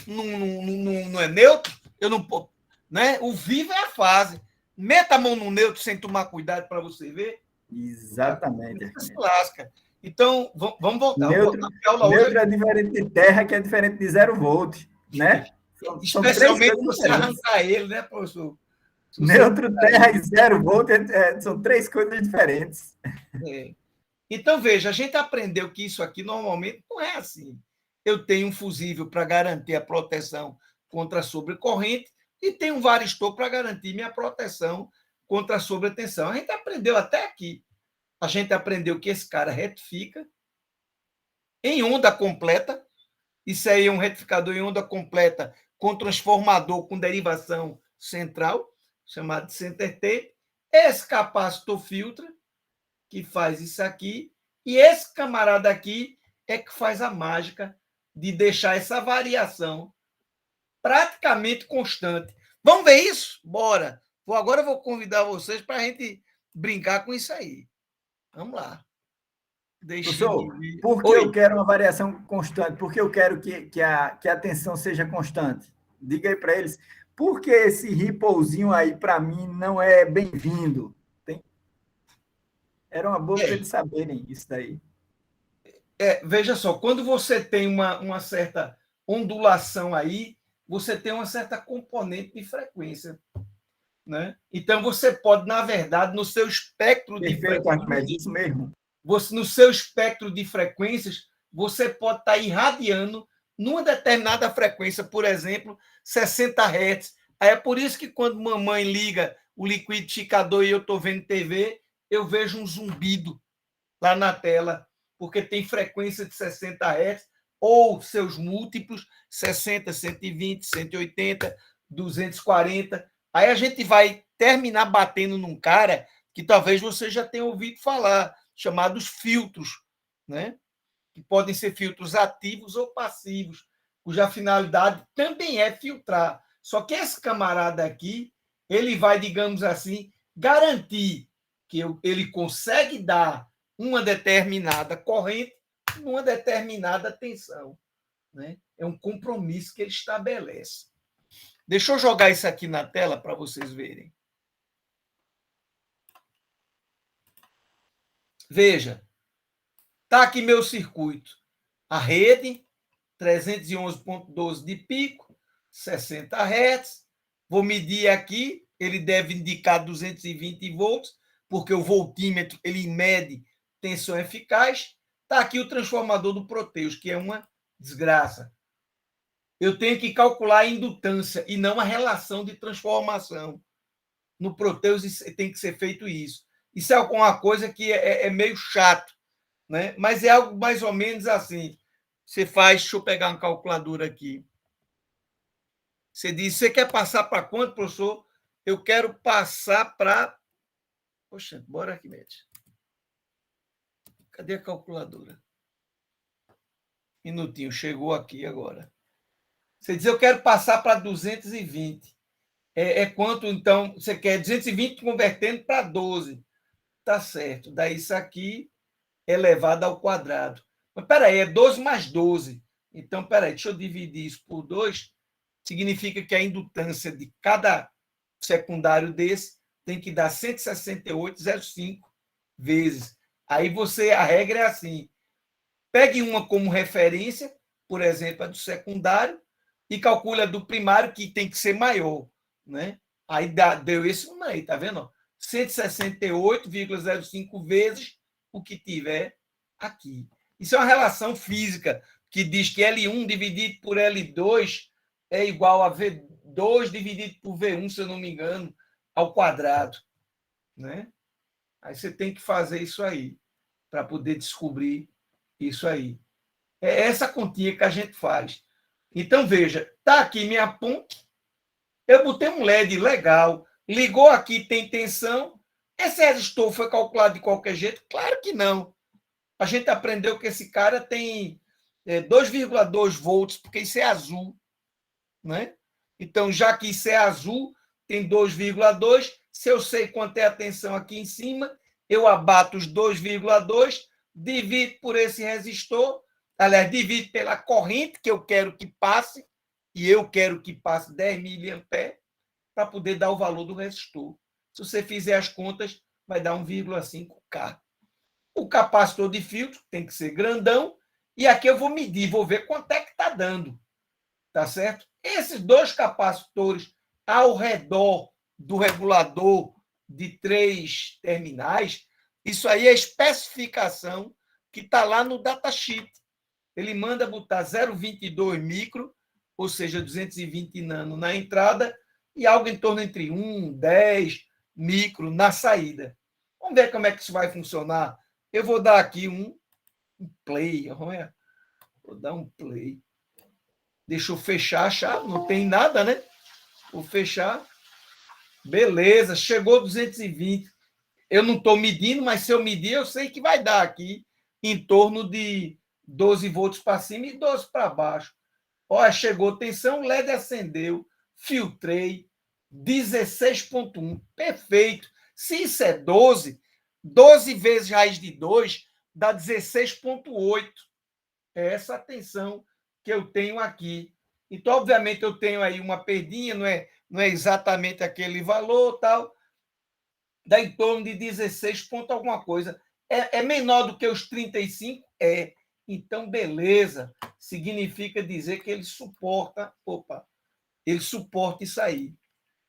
não é neutro, eu não, né? O vivo é a fase. Meta a mão no neutro sem tomar cuidado para você ver. Exatamente. Você se lasca. Então, vamos voltar. Neutro é diferente de terra, que é diferente de 0 volt, né? Especialmente se você arrancar ele, né, professor? Neutro, terra e 0 volt são 3 coisas diferentes. Então, veja, a gente aprendeu que isso aqui normalmente não é assim. Eu tenho um fusível para garantir a proteção contra a sobrecorrente e tenho um varistor para garantir minha proteção contra a sobretensão. A gente aprendeu até aqui. A gente aprendeu que esse cara retifica em onda completa. Isso aí é um retificador em onda completa com transformador com derivação central, chamado de center tape. Esse capacitor filtra, que faz isso aqui, e esse camarada aqui é que faz a mágica de deixar essa variação praticamente constante. Vamos ver isso? Bora! Agora eu vou convidar vocês para a gente brincar com isso aí. Vamos lá. Professor, por que eu quero uma variação constante? Por que eu quero que a tensão seja constante? Diga aí para eles. Por que esse ripplezinho aí, para mim, não é bem-vindo? Era uma boa para eles saberem isso daí. Veja só, quando você tem uma certa ondulação aí, você tem uma certa componente de frequência. Né? Então, você pode, na verdade, no seu espectro de frequências... Isso mesmo. No seu espectro de frequências, você pode estar irradiando numa determinada frequência, por exemplo, 60 Hz. Aí é por isso que quando mamãe liga o liquidificador e eu estou vendo TV, eu vejo um zumbido lá na tela, porque tem frequência de 60 Hz ou seus múltiplos, 60, 120, 180, 240. Aí a gente vai terminar batendo num cara que talvez você já tenha ouvido falar, chamados filtros, né? Que podem ser filtros ativos ou passivos, cuja finalidade também é filtrar. Só que esse camarada aqui, ele vai, digamos assim, garantir que ele consegue dar uma determinada corrente numa determinada tensão. Né? É um compromisso que ele estabelece. Deixa eu jogar isso aqui na tela para vocês verem. Veja, está aqui meu circuito. A rede, 311.12 de pico, 60 Hz. Vou medir aqui, ele deve indicar 220 volts, porque o voltímetro ele mede tensão eficaz. Está aqui o transformador do Proteus, que é uma desgraça. Eu tenho que calcular a indutância e não a relação de transformação. No Proteus tem que ser feito isso. Isso é alguma coisa que é meio chato, né? Mas é algo mais ou menos assim. Você faz, deixa eu pegar uma calculadora aqui. Você diz, você quer passar para quanto, professor? Eu quero passar para... Poxa, bora aqui, Mete. Cadê a calculadora? Minutinho, chegou aqui agora. Você diz, eu quero passar para 220. É quanto, então, você quer 220 convertendo para 12. Tá certo. Daí isso aqui elevado ao quadrado. Mas peraí, é 12 mais 12. Então, peraí, deixa eu dividir isso por 2. Significa que a indutância de cada secundário desse tem que dar 168,05 vezes. Aí a regra é assim: pegue uma como referência, por exemplo, a do secundário, e calcule a do primário, que tem que ser maior, né? Aí deu esse número aí, tá vendo? 168,05 vezes o que tiver aqui. Isso é uma relação física que diz que L1 dividido por L2 é igual a V2 dividido por V1, se eu não me engano, ao quadrado, né? Aí você tem que fazer isso aí para poder descobrir isso aí. É essa continha que a gente faz. Então, veja, tá aqui minha ponte, eu botei um LED legal, ligou aqui, tem tensão. Esse resistor foi calculado de qualquer jeito? Claro que não. A gente aprendeu que esse cara tem 2,2 volts, porque isso é azul, né? Então, já que isso é azul, tem 2,2. Se eu sei quanto é a tensão aqui em cima, eu abato os 2,2, divido por esse resistor, aliás, divido pela corrente que eu quero que passe, e eu quero que passe 10 mA, para poder dar o valor do resistor. Se você fizer as contas, vai dar 1,5K. O capacitor de filtro tem que ser grandão, e aqui eu vou medir, vou ver quanto é que está dando. Tá certo? Esses dois capacitores ao redor do regulador de 3 terminais, isso aí é a especificação que está lá no datasheet. Ele manda botar 0,22 micro, ou seja, 220 nano na entrada, e algo em torno entre 1, 10 micro na saída. Vamos ver como é que isso vai funcionar. Eu vou dar aqui um play. Vou dar um play. Deixa eu fechar a chave, não tem nada, né? Vou fechar. Beleza, chegou 220. Eu não estou medindo, mas se eu medir, eu sei que vai dar aqui em torno de 12 volts para cima e 12 para baixo. Olha, chegou tensão, LED acendeu, filtrei, 16,1. Perfeito. Se isso é 12, 12 vezes raiz de 2 dá 16,8. É essa a tensão que eu tenho aqui. Então, obviamente, eu tenho aí uma perdinha, não é exatamente aquele valor, tal. Dá em torno de 16 ponto alguma coisa. É menor do que os 35? É. Então, beleza. Significa dizer que ele suporta. Ele suporta isso aí.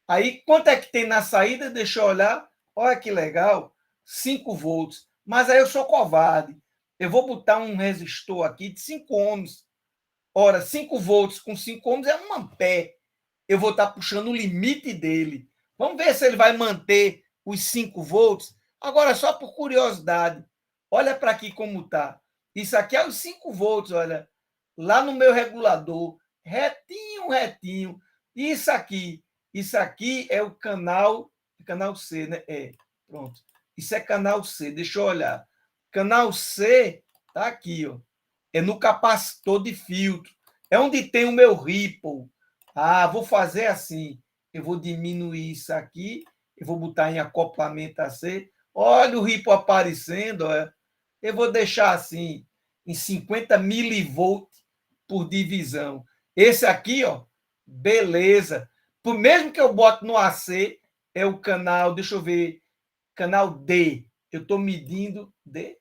Aí, quanto é que tem na saída? Deixa eu olhar. Olha que legal. 5 volts. Mas aí eu sou covarde. Eu vou botar um resistor aqui de 5 ohms. Ora, 5 volts com 5 ohms é 1 ampere. Eu vou estar puxando o limite dele. Vamos ver se ele vai manter os 5 volts. Agora, só por curiosidade, olha para aqui como está. Isso aqui é os 5 volts, olha. Lá no meu regulador. Retinho, retinho. Isso aqui é o canal C, né? Pronto. Isso é canal C. Deixa eu olhar. Canal C está aqui, ó. É no capacitor de filtro. É onde tem o meu ripple. Vou fazer assim. Eu vou diminuir isso aqui. Eu vou botar em acoplamento AC. Olha o ripple aparecendo. Olha. Eu vou deixar assim, em 50 milivolts por divisão. Esse aqui, ó, beleza. Por mesmo que eu bote no AC, é o canal, deixa eu ver, canal D. Eu estou medindo D?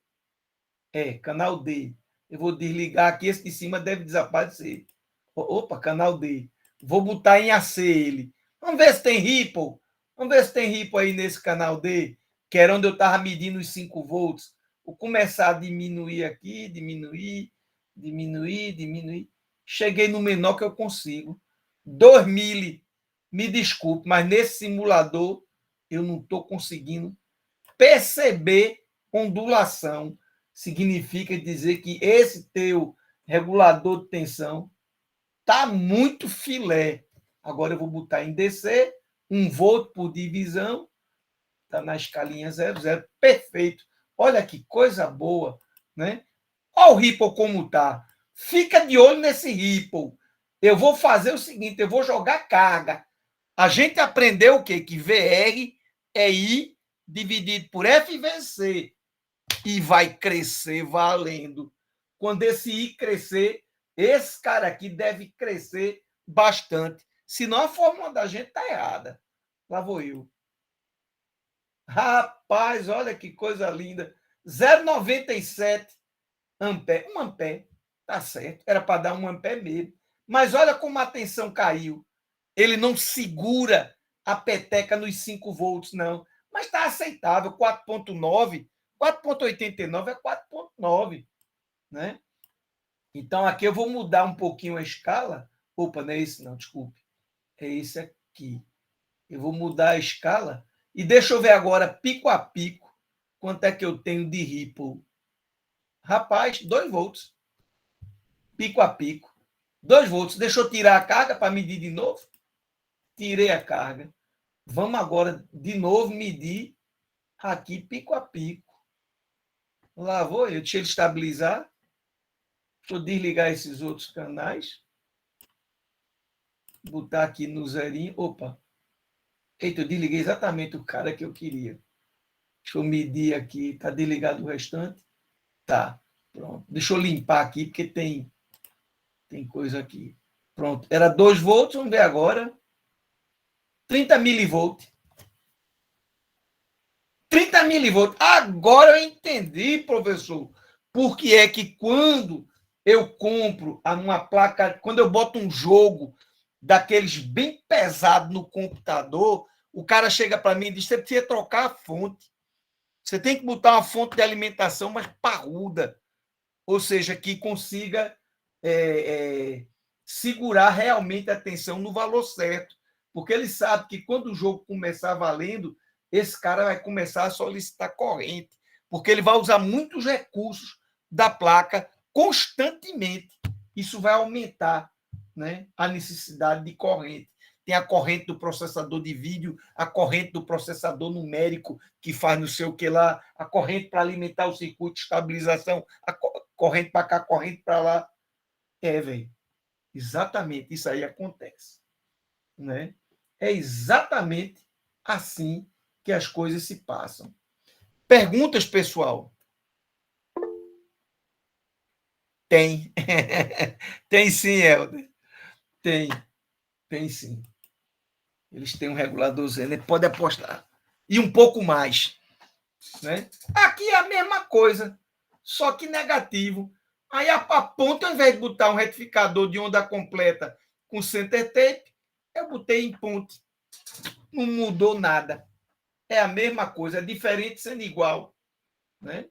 Canal D. Eu vou desligar aqui, esse de cima deve desaparecer. Opa, canal D. Vou botar em AC ele. Vamos ver se tem ripple. Vamos ver se tem ripple aí nesse canal D, que era onde eu estava medindo os 5 volts. Vou começar a diminuir aqui, diminuir. Cheguei no menor que eu consigo. 2 mili. Me desculpe, mas nesse simulador eu não estou conseguindo perceber ondulação. Significa dizer que esse teu regulador de tensão está muito filé. Agora eu vou botar em DC, 1 volt por divisão, está na escalinha 00, perfeito. Olha que coisa boa, né? Olha o ripple como está. Fica de olho nesse ripple. Eu vou fazer o seguinte, eu vou jogar carga. A gente aprendeu o quê? Que VR é I dividido por F vezes C e vai crescer valendo. Quando esse I crescer, esse cara aqui deve crescer bastante. Senão a fórmula da gente está errada. Lá vou eu. Rapaz, olha que coisa linda. 0,97 ampere. 1 ampere. Tá certo. Era para dar 1 ampere mesmo. Mas olha como a tensão caiu. Ele não segura a peteca nos 5 volts, não. Mas está aceitável. 4,9. 4,89 é 4,9. Né? Então, aqui eu vou mudar um pouquinho a escala. Opa, não é esse não, desculpe. É esse aqui. Eu vou mudar a escala. E deixa eu ver agora, pico a pico, quanto é que eu tenho de Ripple. Rapaz, 2 volts. Pico a pico. 2 volts. Deixa eu tirar a carga para medir de novo. Tirei a carga. Vamos agora, de novo, medir aqui, pico a pico. Lá vou eu. Deixa ele estabilizar. Deixa eu desligar esses outros canais. Botar aqui no zerinho. Opa. Eita, eu desliguei exatamente o cara que eu queria. Deixa eu medir aqui. Está desligado o restante? Tá. Pronto. Deixa eu limpar aqui, porque tem coisa aqui. Pronto. Era 2 volts. Vamos ver agora. 30 milivolts. 30 milivolts. Agora eu entendi, professor, por que é que quando eu compro uma placa, quando eu boto um jogo daqueles bem pesado no computador, o cara chega para mim e diz: você precisa trocar a fonte. Você tem que botar uma fonte de alimentação mais parruda, ou seja, que consiga segurar realmente a tensão no valor certo. Porque ele sabe que quando o jogo começar valendo, esse cara vai começar a solicitar corrente, porque ele vai usar muitos recursos da placa constantemente. Isso vai aumentar, né, a necessidade de corrente. Tem a corrente do processador de vídeo, a corrente do processador numérico, que faz não sei o que lá, a corrente para alimentar o circuito de estabilização, a corrente para cá, a corrente para lá. Velho, exatamente isso aí acontece. Né? É exatamente assim que as coisas se passam. Perguntas, pessoal? Tem. Tem sim, Helder. Tem sim. Eles têm um regulador Zener, pode apostar. E um pouco mais. Né? Aqui é a mesma coisa, só que negativo. Aí a ponta, ao invés de botar um retificador de onda completa com center tape, eu botei em ponte. Não mudou nada. É a mesma coisa, é diferente sendo igual. Né?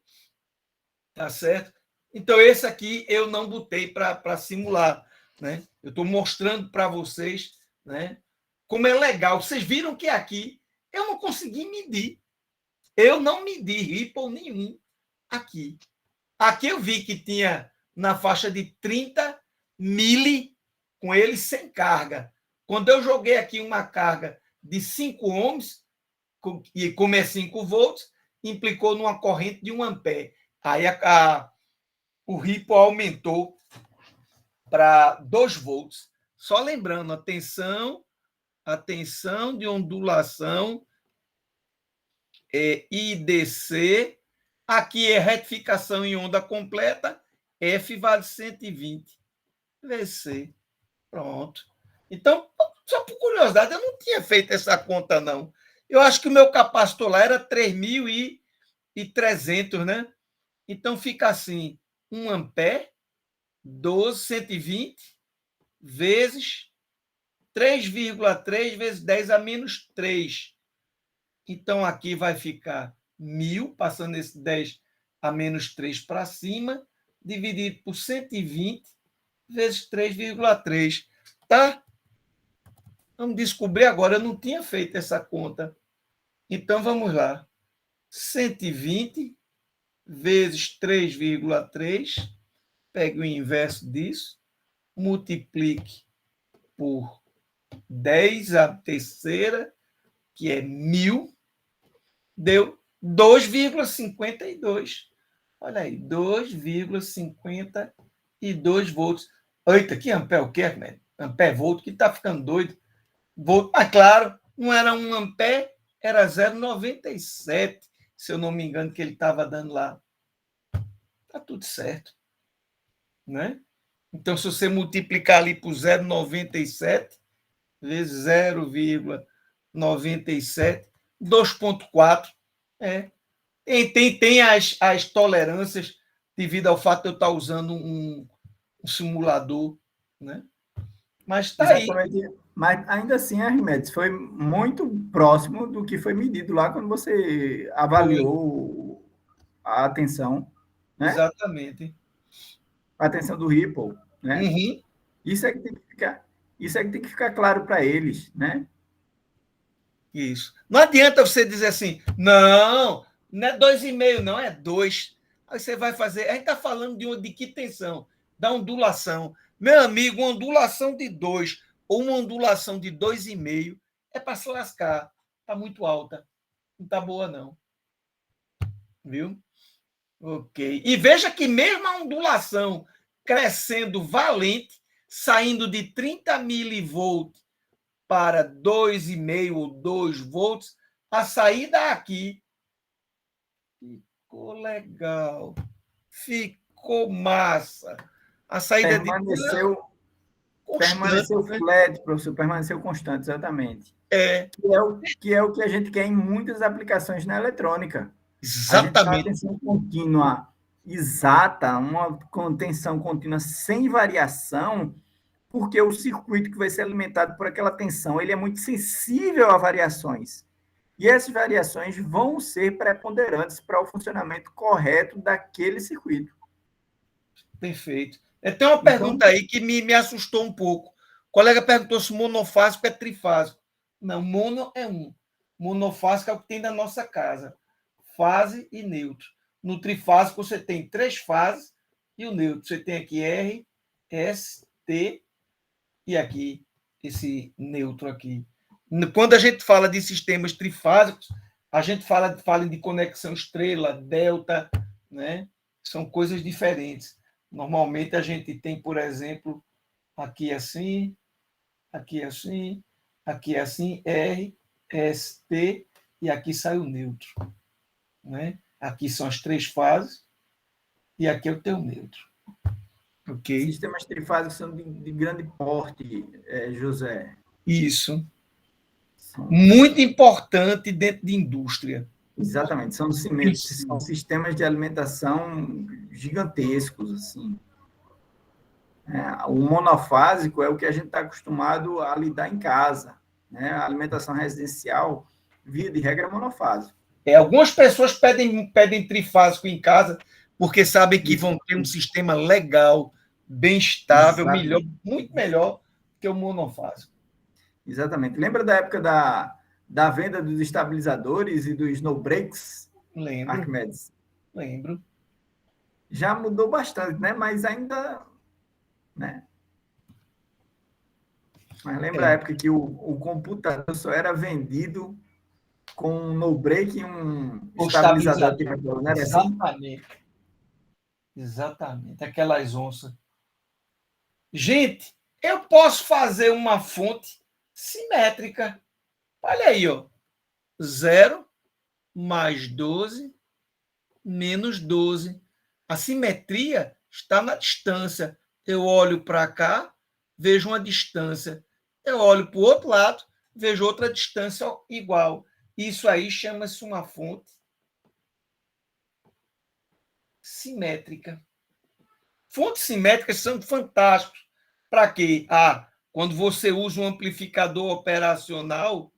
Tá certo? Então, esse aqui eu não botei para simular. Né? Eu estou mostrando para vocês, né, como é legal. Vocês viram que aqui eu não consegui medir. Eu não medi Ripple nenhum aqui. Aqui eu vi que tinha na faixa de 30 mili com ele sem carga. Quando eu joguei aqui uma carga de 5 ohms, e como é 5 volts, implicou numa corrente de 1 ampere. Aí o Ripple aumentou para 2 volts. Só lembrando, a tensão de ondulação é IDC. Aqui é retificação em onda completa. F vale 120 VC. Pronto. Então, só por curiosidade, eu não tinha feito essa conta, não. Eu acho que o meu capacitor lá era 3.300, né? Então, fica assim, 1 ampere, 12, 120, vezes 3,3 vezes 10 a menos 3. Então, aqui vai ficar 1.000, passando esse 10 a menos 3 para cima, dividido por 120 vezes 3,3. Tá? Vamos descobrir agora. Eu não tinha feito essa conta. Então, vamos lá. 120 vezes 3,3. Pegue o inverso disso. Multiplique por 10 a terceira, que é 1.000. Deu 2,52. Olha aí, 2,52 volts. Eita, que ampere o quê, Ampere volt, que está ficando doido. Volt, mas claro, não era 1 ampere, era 0,97, se eu não me engano, que ele estava dando lá. Está tudo certo. Né? Então, se você multiplicar ali por 0,97 vezes 0,97, 2,4, tem as tolerâncias devido ao fato de eu estar usando um simulador, né? Mas está aí. Exatamente. Mas ainda assim, Arquimedes, foi muito próximo do que foi medido lá quando você avaliou a atenção, né? Exatamente. A atenção do Ripple, né? Uhum. Isso é que tem que ficar claro para eles, né? Isso. Não adianta você dizer assim, não é 2,5, não, é 2. Aí você vai fazer. A gente está falando de que tensão? Da ondulação. Meu amigo, uma ondulação de 2 ou uma ondulação de 2,5 é para se lascar. Está muito alta. Não está boa, não. Viu? Ok. E veja que mesmo a ondulação crescendo valente, saindo de 30 milivolts para 2,5 ou 2 volts, a saída aqui ficou legal, ficou massa. A saída permaneceu constante, flat, professor, permaneceu constante, exatamente. É. Que é o que a gente quer em muitas aplicações na eletrônica. Exatamente. A gente tem atenção contínua exata, uma tensão contínua sem variação, porque o circuito que vai ser alimentado por aquela tensão, ele é muito sensível a variações. E essas variações vão ser preponderantes para o funcionamento correto daquele circuito. Perfeito. Tem uma pergunta aí que me assustou um pouco. O colega perguntou se monofásico é trifásico. Não, mono é um. Monofásico é o que tem da nossa casa. Fase e neutro. No trifásico você tem 3 fases e o neutro. Você tem aqui R, S, T e aqui esse neutro aqui. Quando a gente fala de sistemas trifásicos, a gente fala de conexão estrela, delta, né? São coisas diferentes. Normalmente a gente tem, por exemplo, aqui assim, aqui assim, aqui assim, R, S, T, e aqui sai o neutro. Né? Aqui são as 3 fases, e aqui é o teu neutro. Ok? Sistemas trifásicos são de grande porte, José. Isso. Muito importante dentro de indústria. Exatamente, são sistemas de alimentação gigantescos, assim. O monofásico é o que a gente está acostumado a lidar em casa, né? A alimentação residencial, via de regra, é monofásico. Algumas pessoas pedem trifásico em casa porque sabem que vão ter um sistema legal, bem estável, melhor, muito melhor que o monofásico. Exatamente. Lembra da época da venda dos estabilizadores e dos no-breaks? Lembro. Arquimedes? Lembro. Já mudou bastante, né? Mas ainda... né? Mas lembra a época que o computador só era vendido com um no-break e um estabilizador. Não era exatamente. Assim? Exatamente. Aquelas onças. Gente, eu posso fazer uma fonte simétrica. Olha aí, ó. 0 mais 12 menos 12. A simetria está na distância. Eu olho para cá, vejo uma distância. Eu olho para o outro lado, vejo outra distância igual. Isso aí chama-se uma fonte simétrica. Fontes simétricas são fantásticas. Para quê? Quando você usa um amplificador operacional,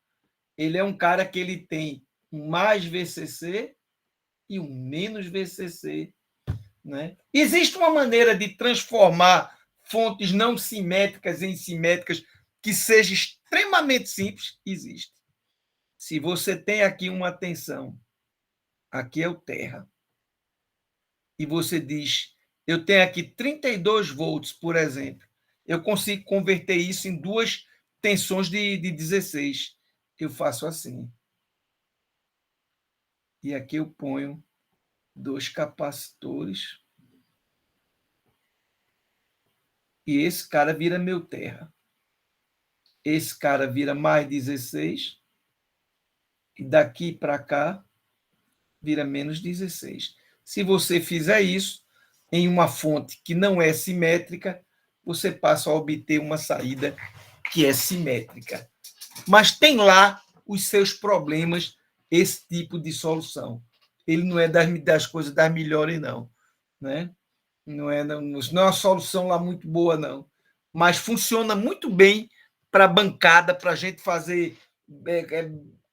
ele é um cara que ele tem um mais VCC e um menos VCC. Né? Existe uma maneira de transformar fontes não simétricas em simétricas que seja extremamente simples? Existe. Se você tem aqui uma tensão, aqui é o terra, e você diz, eu tenho aqui 32 volts, por exemplo, eu consigo converter isso em 2 tensões de 16. Eu faço assim. E aqui eu ponho 2 capacitores. E esse cara vira meu terra. Esse cara vira mais 16. e daqui para cá vira menos 16. Se você fizer isso em uma fonte que não é simétrica, você passa a obter uma saída que é simétrica. Mas tem lá os seus problemas, esse tipo de solução. Ele não é das coisas das melhores, não. Né? Não é uma solução lá muito boa, não. Mas funciona muito bem para a bancada, para a gente fazer.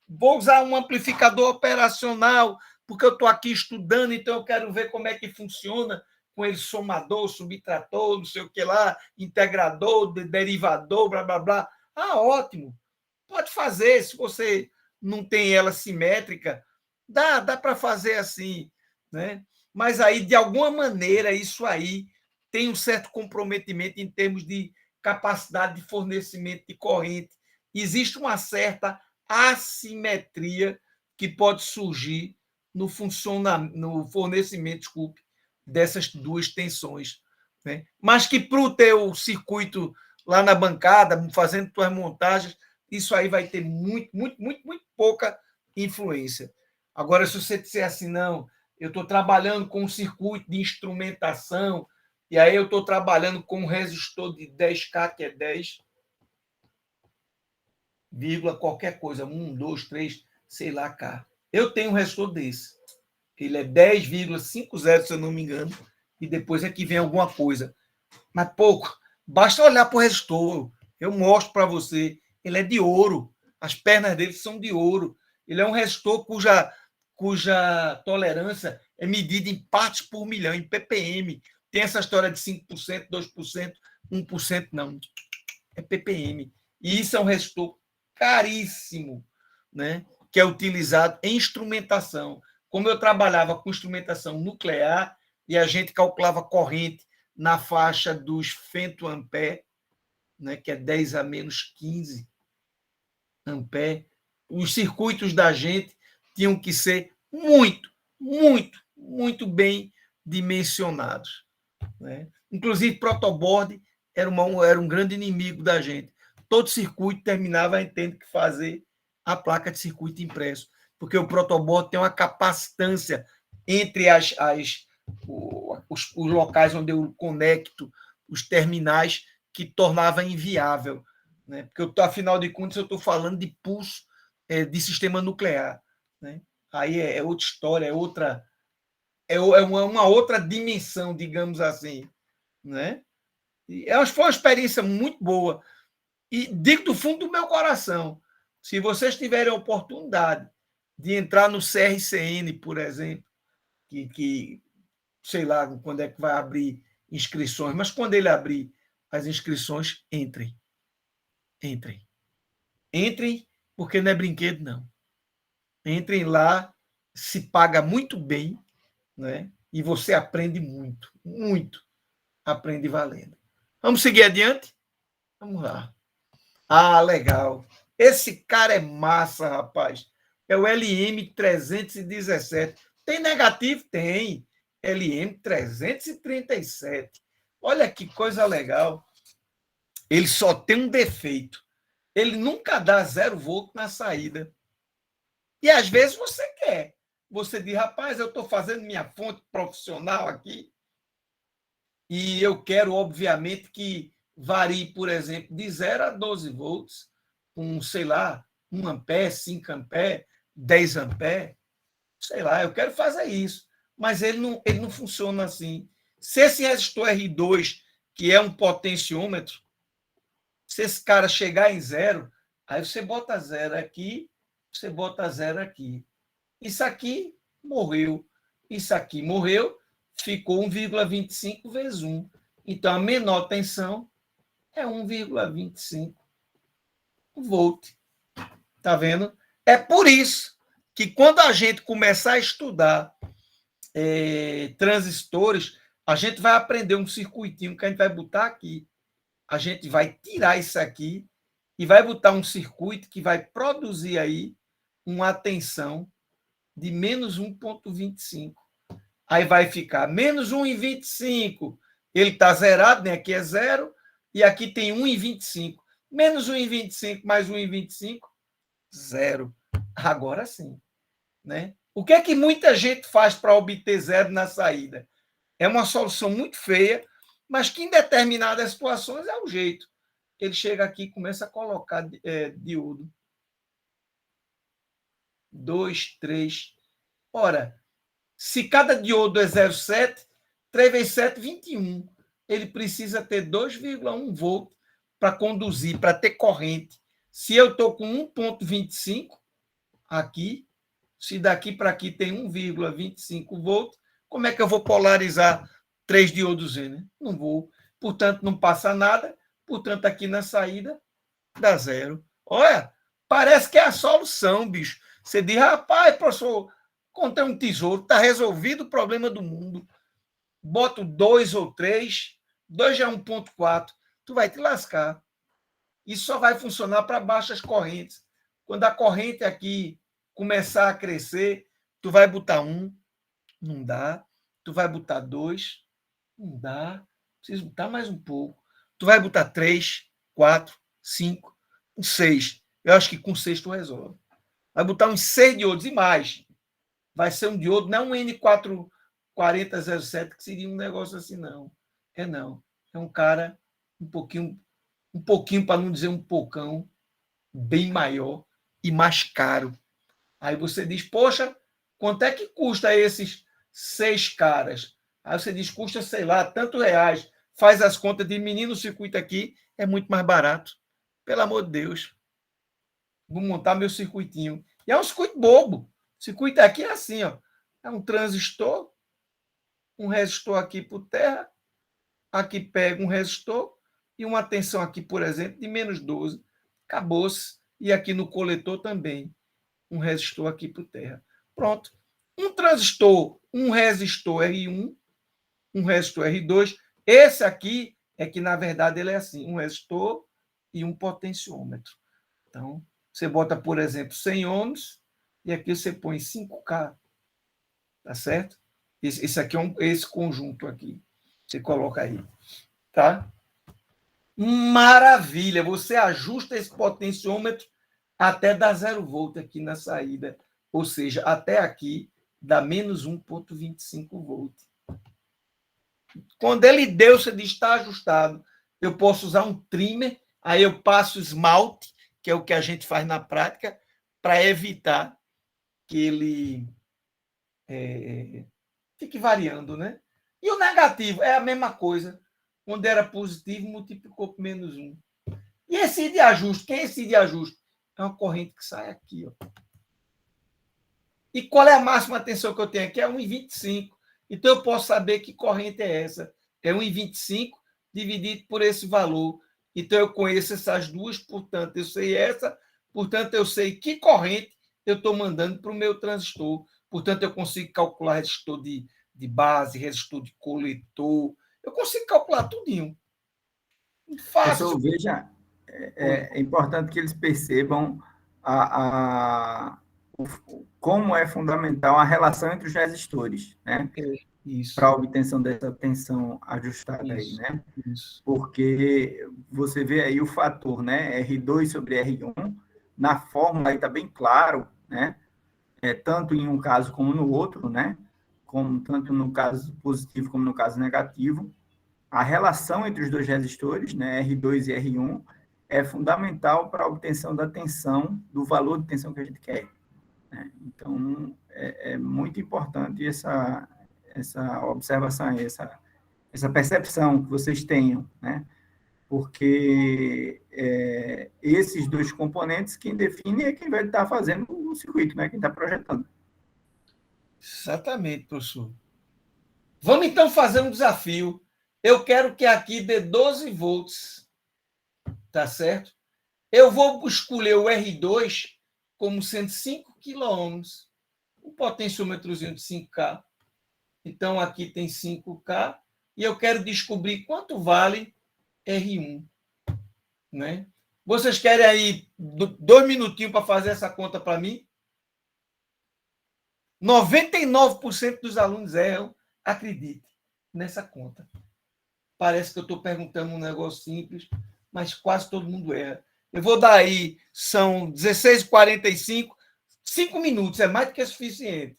Vou usar um amplificador operacional, porque eu estou aqui estudando, então eu quero ver como é que funciona com ele somador, subtrator, não sei o que lá, integrador, derivador, blá, blá, blá. Ah, ótimo. Pode fazer, se você não tem ela simétrica, dá para fazer assim, né? Mas aí, de alguma maneira, isso aí tem um certo comprometimento em termos de capacidade de fornecimento de corrente. Existe uma certa assimetria que pode surgir no fornecimento, desculpe, dessas duas tensões. Né? Mas que para o teu circuito lá na bancada, fazendo tuas montagens, isso aí vai ter muito pouca influência. Agora, se você disser assim, não, eu estou trabalhando com um circuito de instrumentação, e aí eu estou trabalhando com um resistor de 10K, que é 10, vírgula qualquer coisa, 1, 2, 3, sei lá, K. Eu tenho um resistor desse. Ele é 10,50, se eu não me engano, e depois é que vem alguma coisa. Mas pouco. Basta olhar para o resistor. Eu mostro para você. Ele é de ouro. As pernas dele são de ouro. Ele é um resistor cuja tolerância é medida em partes por milhão, em ppm. Tem essa história de 5%, 2%, 1%, não. É ppm. E isso é um resistor caríssimo, né? Que é utilizado em instrumentação. Como eu trabalhava com instrumentação nuclear e a gente calculava corrente na faixa dos femtoampere, né, que é 10 a menos 15 ampere, os circuitos da gente tinham que ser muito bem dimensionados. Né? Inclusive, protoboard era um grande inimigo da gente. Todo circuito terminava tendo que fazer a placa de circuito impresso, porque o protoboard tem uma capacitância entre os locais onde eu conecto os terminais que tornava inviável. Né? Porque, afinal de contas, eu estou falando de pulso de sistema nuclear. Né? Aí é outra história, é uma outra dimensão, digamos assim. Né? E foi uma experiência muito boa. E digo do fundo do meu coração, se vocês tiverem a oportunidade de entrar no CRCN, por exemplo, que sei lá quando é que vai abrir inscrições, mas quando ele abrir as inscrições, entrem. Entrem, porque não é brinquedo, não. Entrem lá, se paga muito bem, né? E você aprende muito. Aprende valendo. Vamos seguir adiante? Vamos lá. Ah, legal. Esse cara é massa, rapaz. É o LM317. Tem negativo? Tem. LM337. Olha que coisa legal. Ele só tem um defeito. Ele nunca dá 0 volt na saída. E às vezes você quer. Você diz, rapaz, eu estou fazendo minha fonte profissional aqui e eu quero, obviamente, que varie, por exemplo, de 0 a 12 volts, com, sei lá, 1 ampere, 5 ampere, 10 ampere, sei lá, eu quero fazer isso. Mas ele não funciona assim. Se esse resistor R2, que é um potenciômetro, se esse cara chegar em 0, aí você bota 0 aqui, você bota 0 aqui. Isso aqui morreu. Isso aqui morreu, ficou 1,25 vezes 1. Então, a menor tensão é 1,25 volt. Tá vendo? É por isso que quando a gente começar a estudar transistores, a gente vai aprender um circuitinho que a gente vai botar aqui. A gente vai tirar isso aqui e vai botar um circuito que vai produzir aí uma tensão de menos 1,25. Aí vai ficar menos 1,25. Ele está zerado, né? Aqui é 0 e aqui tem 1,25. Menos 1,25 mais 1,25, 0. Agora sim. Né? O que é que muita gente faz para obter zero na saída? É uma solução muito feia, mas que em determinadas situações é o jeito. Ele chega aqui e começa a colocar diodo. 2, 3. Ora, se cada diodo é 0,7, 3 vezes 7, 21. Ele precisa ter 2,1 volt para conduzir, para ter corrente. Se eu estou com 1,25 aqui, se daqui para aqui tem 1,25 volt, como é que eu vou polarizar 3 diodos N? Né? Não vou. Portanto, não passa nada. Portanto, aqui na saída, dá zero. Olha, parece que é a solução, bicho. Você diz, rapaz, professor, contei um tesouro, está resolvido o problema do mundo. Boto 2 ou 3, 2 já é 1,4. Tu vai te lascar. Isso só vai funcionar para baixas correntes. Quando a corrente aqui começar a crescer, tu vai botar 1, não dá. Tu vai botar 2, não dá. Preciso botar mais um pouco. Tu vai botar 3, 4, 5, 6. Eu acho que com 6 tu resolve. Vai botar uns 6 diodos e mais. Vai ser um diodo, não um N44007, que seria um negócio assim, não. É não. É um cara um pouquinho para não dizer um pocão, bem maior e mais caro. Aí você diz, poxa, quanto é que custa esses 6 caras? Aí você diz, custa, sei lá, tantos reais. Faz as contas, diminui o circuito aqui, é muito mais barato. Pelo amor de Deus. Vou montar meu circuitinho. E é um circuito bobo. O circuito aqui é assim, ó. É um transistor, um resistor aqui por terra, aqui pega um resistor e uma tensão aqui, por exemplo, de menos 12. Acabou-se. E aqui no coletor também. Um resistor aqui por terra. Pronto. Um transistor, um resistor R1, um resistor R2. Esse aqui é que, na verdade, ele é assim, um resistor e um potenciômetro. Então, você bota, por exemplo, 100 ohms e aqui você põe 5K. Tá certo? Esse aqui é esse conjunto aqui. Você coloca aí. Tá? Maravilha! Você ajusta esse potenciômetro até dar 0 volt aqui na saída. Ou seja, até aqui dá menos 1,25 volt. Quando ele deu, você diz está ajustado. Eu posso usar um trimmer, aí eu passo esmalte, que é o que a gente faz na prática, para evitar que ele fique variando, né? E o negativo é a mesma coisa. Quando era positivo, multiplicou por menos 1. E esse de ajuste, quem é esse de ajuste? É uma corrente que sai aqui, ó. E qual é a máxima tensão que eu tenho aqui? É 1,25. Então, eu posso saber que corrente é essa. É 1,25 dividido por esse valor. Então, eu conheço essas duas, portanto, eu sei essa, portanto, eu sei que corrente eu estou mandando para o meu transistor. Portanto, eu consigo calcular resistor de base, resistor de coletor. Eu consigo calcular tudinho. Fácil. Pessoal, veja, é importante que eles percebam como é fundamental a relação entre os resistores, né? Para a obtenção dessa tensão ajustada aí, né? Isso. Porque você vê aí o fator, né? R2 sobre R1, na fórmula aí está bem claro, né? Tanto em um caso como no outro, né? Tanto no caso positivo como no caso negativo. A relação entre os dois resistores, né, R2 e R1, é fundamental para a obtenção da tensão, do valor de tensão que a gente quer. Né? Então, é muito importante essa observação, essa percepção que vocês tenham, né? Porque esses dois componentes, quem define é quem vai estar fazendo o circuito, né? Quem está projetando. Exatamente, professor. Vamos então fazer um desafio. Eu quero que aqui dê 12 volts, tá certo? Eu vou escolher o R2 como sendo 5 kΩ, um potenciômetrozinho de 5K. Então, aqui tem 5K, e eu quero descobrir quanto vale R1. Né? Vocês querem aí 2 minutinhos para fazer essa conta para mim? 99% dos alunos erram, acredite, nessa conta. Parece que eu estou perguntando um negócio simples, mas quase todo mundo erra. Eu vou dar aí, são 16h45, 5 minutos é mais do que suficiente.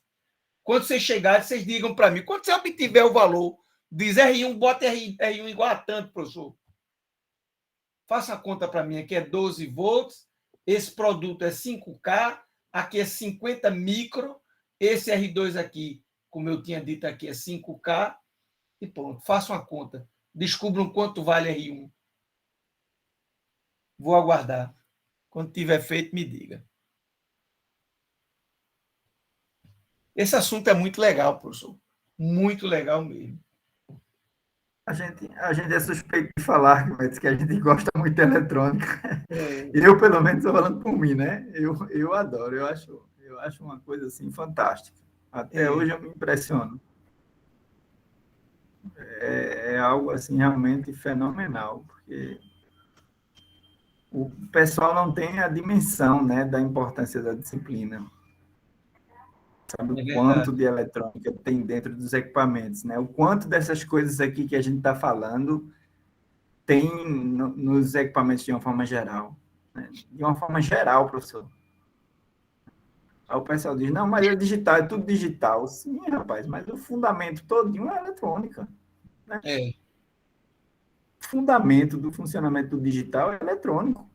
Quando vocês chegarem, vocês digam para mim. Quando você obtiver o valor, diz R1, bota R1 igual a tanto, professor. Faça a conta para mim. Aqui é 12 volts. Esse produto é 5K. Aqui é 50 micro. Esse R2 aqui, como eu tinha dito aqui, é 5K. E pronto. Faça uma conta. Descubram quanto vale R1. Vou aguardar. Quando tiver feito, me diga. Esse assunto é muito legal, professor. Muito legal mesmo. A gente é suspeito de falar, mas que a gente gosta muito de eletrônica. É. Eu, pelo menos, estou falando por mim, né? Eu adoro, eu acho uma coisa assim fantástica. Até hoje eu me impressiono. É algo assim realmente fenomenal, porque o pessoal não tem a dimensão, né, da importância da disciplina. Sabe o quanto de eletrônica tem dentro dos equipamentos, né? O quanto dessas coisas aqui que a gente está falando tem nos equipamentos de uma forma geral. Né? De uma forma geral, professor. Aí o pessoal diz, não, mas é digital, é tudo digital. Sim, rapaz, mas o fundamento todinho é eletrônica. Né? É. O fundamento do funcionamento do digital é eletrônico.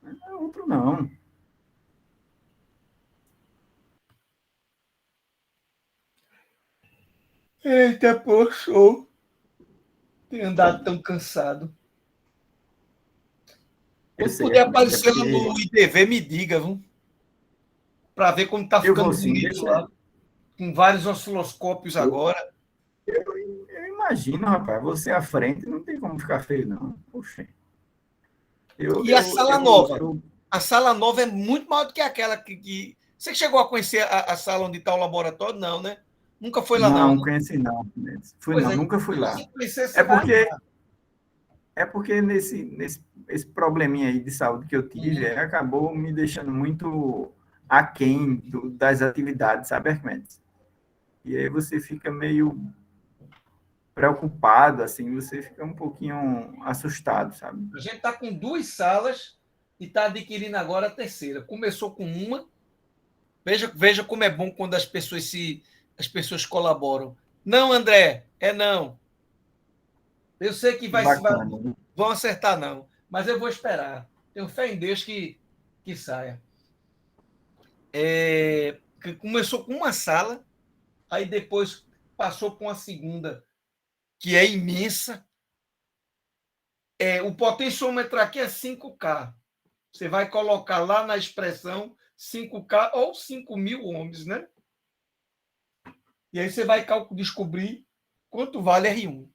Não é outro, não. Eita, poxa. Tenho andado tão cansado. Quando puder aparecer lá no ITV, me diga, viu? Para ver como está ficando bonito lá. Com vários osciloscópios agora. Eu imagino, rapaz, você à frente não tem como ficar feio, não. Puxa. E a sala nova? A sala nova é muito maior do que aquela que... Você chegou a conhecer a sala onde está o laboratório? Não, né? Nunca foi lá, não. Não, conheci não. Nunca fui lá. É porque esse probleminha aí de saúde que eu tive acabou me deixando muito aquém das atividades, sabe, Arquimedes? E aí você fica meio preocupado, assim, você fica um pouquinho assustado, sabe? A gente está com 2 salas e está adquirindo agora a terceira. Começou com uma. Veja como é bom quando as pessoas colaboram. Não, André, não. Eu sei que vão acertar, não. Mas eu vou esperar. Tenho fé em Deus que saia. Começou com uma sala, aí depois passou com a segunda, que é imensa. O potenciômetro aqui é 5K. Você vai colocar lá na expressão 5K ou 5.000 ohms, né? E aí você vai descobrir quanto vale R1.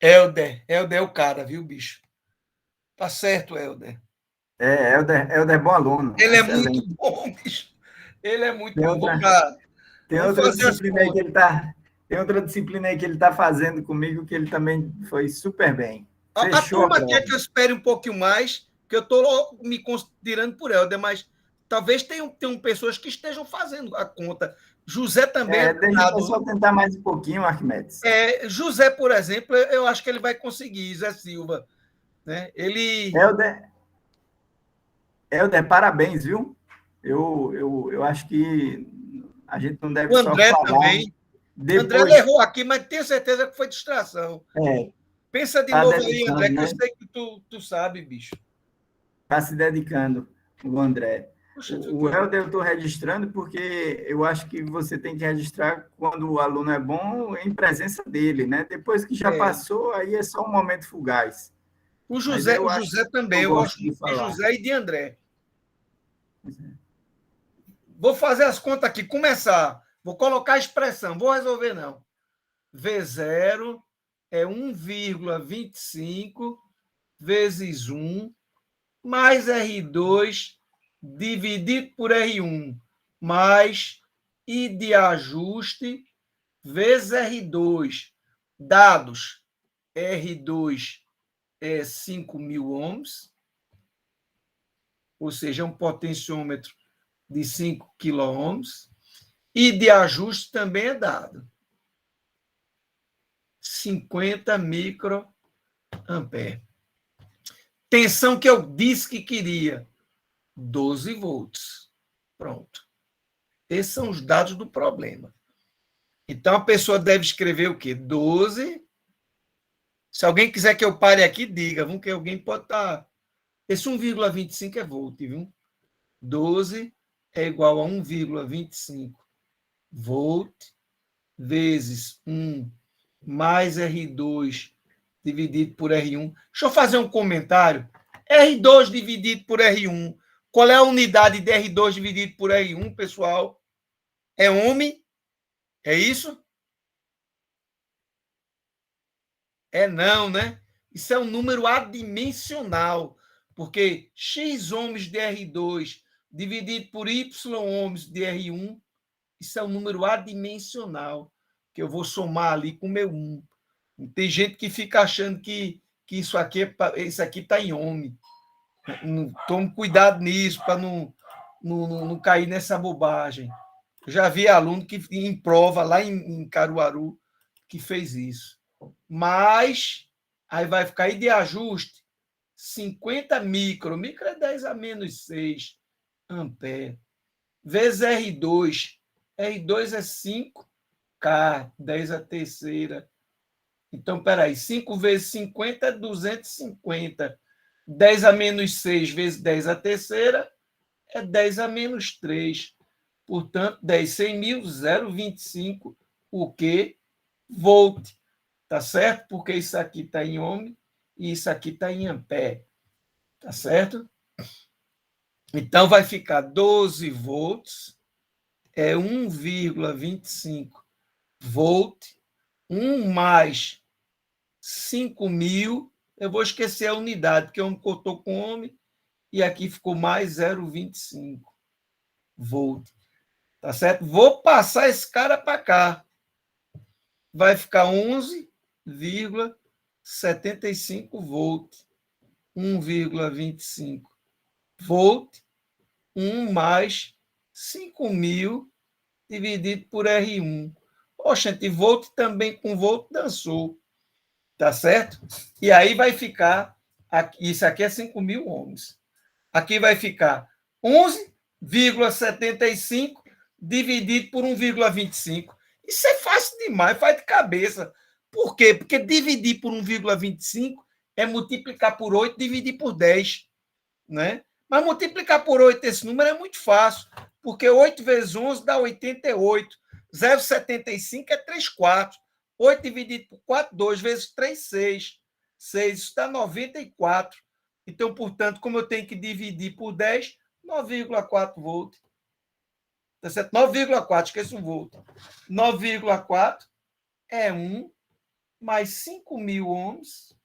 Helder é o cara, viu, bicho? Tá certo, Helder. Helder é bom aluno. Ele excelente. É muito bom, bicho. Ele é muito bom. Tem outra disciplina aí que ele tá... Tem outra disciplina aí que ele está fazendo comigo que ele também foi super bem. A turma quer que eu espere um pouquinho mais, porque eu estou me considerando por Helder, mas talvez tenham pessoas que estejam fazendo a conta. José também. Deixa o pessoal tentar mais um pouquinho, Arquimedes. José, por exemplo, eu acho que ele vai conseguir, Zé Silva. Né? Ele. Helder, parabéns, viu? Eu acho que a gente não deve o André só falar... também. Depois... André errou aqui, mas tenho certeza que foi distração. Pensa de novo aí, André, que eu sei que tu sabe, bicho. Está se dedicando, o André. Puxa, o Helder eu estou registrando porque eu acho que você tem que registrar quando o aluno é bom em presença dele, né? Depois que já passou, aí é só um momento fugaz. O José também, eu gosto de José e de André. Vou fazer as contas aqui, começar. Vou colocar a expressão, vou resolver não. V0 é 1,25 vezes 1 mais R2 dividido por R1 mais I de ajuste vezes R2. Dados, R2 é 5.000 ohms, ou seja, é um potenciômetro de 5 quiloohms. E de ajuste também é dado. 50 microampere. Tensão que eu disse que queria, 12 volts. Pronto. Esses são os dados do problema. Então, a pessoa deve escrever o quê? 12. Se alguém quiser que eu pare aqui, diga. Vamos que alguém pode estar... Esse 1,25 é volt, viu? 12 é igual a 1,25 volt vezes 1 mais R2 dividido por R1. Deixa eu fazer um comentário. R2 dividido por R1. Qual é a unidade de R2 dividido por R1, pessoal? É ohm? É isso? É não, né? Isso é um número adimensional, porque X ohms de R2 dividido por Y ohms de R1, isso é um número adimensional, que eu vou somar ali com o meu 1. Tem gente que fica achando que isso aqui está em ohm. Tome cuidado nisso, para não cair nessa bobagem. Eu já vi aluno que em prova lá em Caruaru que fez isso. Mas aí vai ficar aí de ajuste 50 micro. Micro é 10 a menos 6 ampere. Vezes R2. R2 é 5K, 10 a terceira. Então, peraí, 5 vezes 50 é 250. 10 a menos 6 vezes 10 a terceira é 10 a menos 3. Portanto, 10 100 mil, 0,25, o quê? Volt. Tá certo? Porque isso aqui está em ohm e isso aqui está em ampere. Tá certo? Então, vai ficar 12 volts, é 1,25 volt, 1 mais 5.000, eu vou esquecer a unidade, porque eu estou com ohm, e aqui ficou mais 0,25 volt. Tá certo? Vou passar esse cara para cá. Vai ficar 11,75 volt. 1,25 volt. 1 mais 5.000 dividido por R1. Oxente, volt também com volt dançou. Tá certo? E aí vai ficar, isso aqui é 5.000 ohms. Aqui vai ficar 11,75 dividido por 1,25. Isso é fácil demais, faz de cabeça. Por quê? Porque dividir por 1,25 é multiplicar por 8, dividir por 10. Né? Mas multiplicar por 8 esse número é muito fácil, porque 8 vezes 11 dá 88. 0,75 é 3 quartos. 8 dividido por 4, 2 vezes 3, 6. 6, isso dá 94. Então, portanto, como eu tenho que dividir por 10, 9,4 volt. Tá certo? 9,4, esqueça um volt. 9,4 é 1 mais 5.000 ohms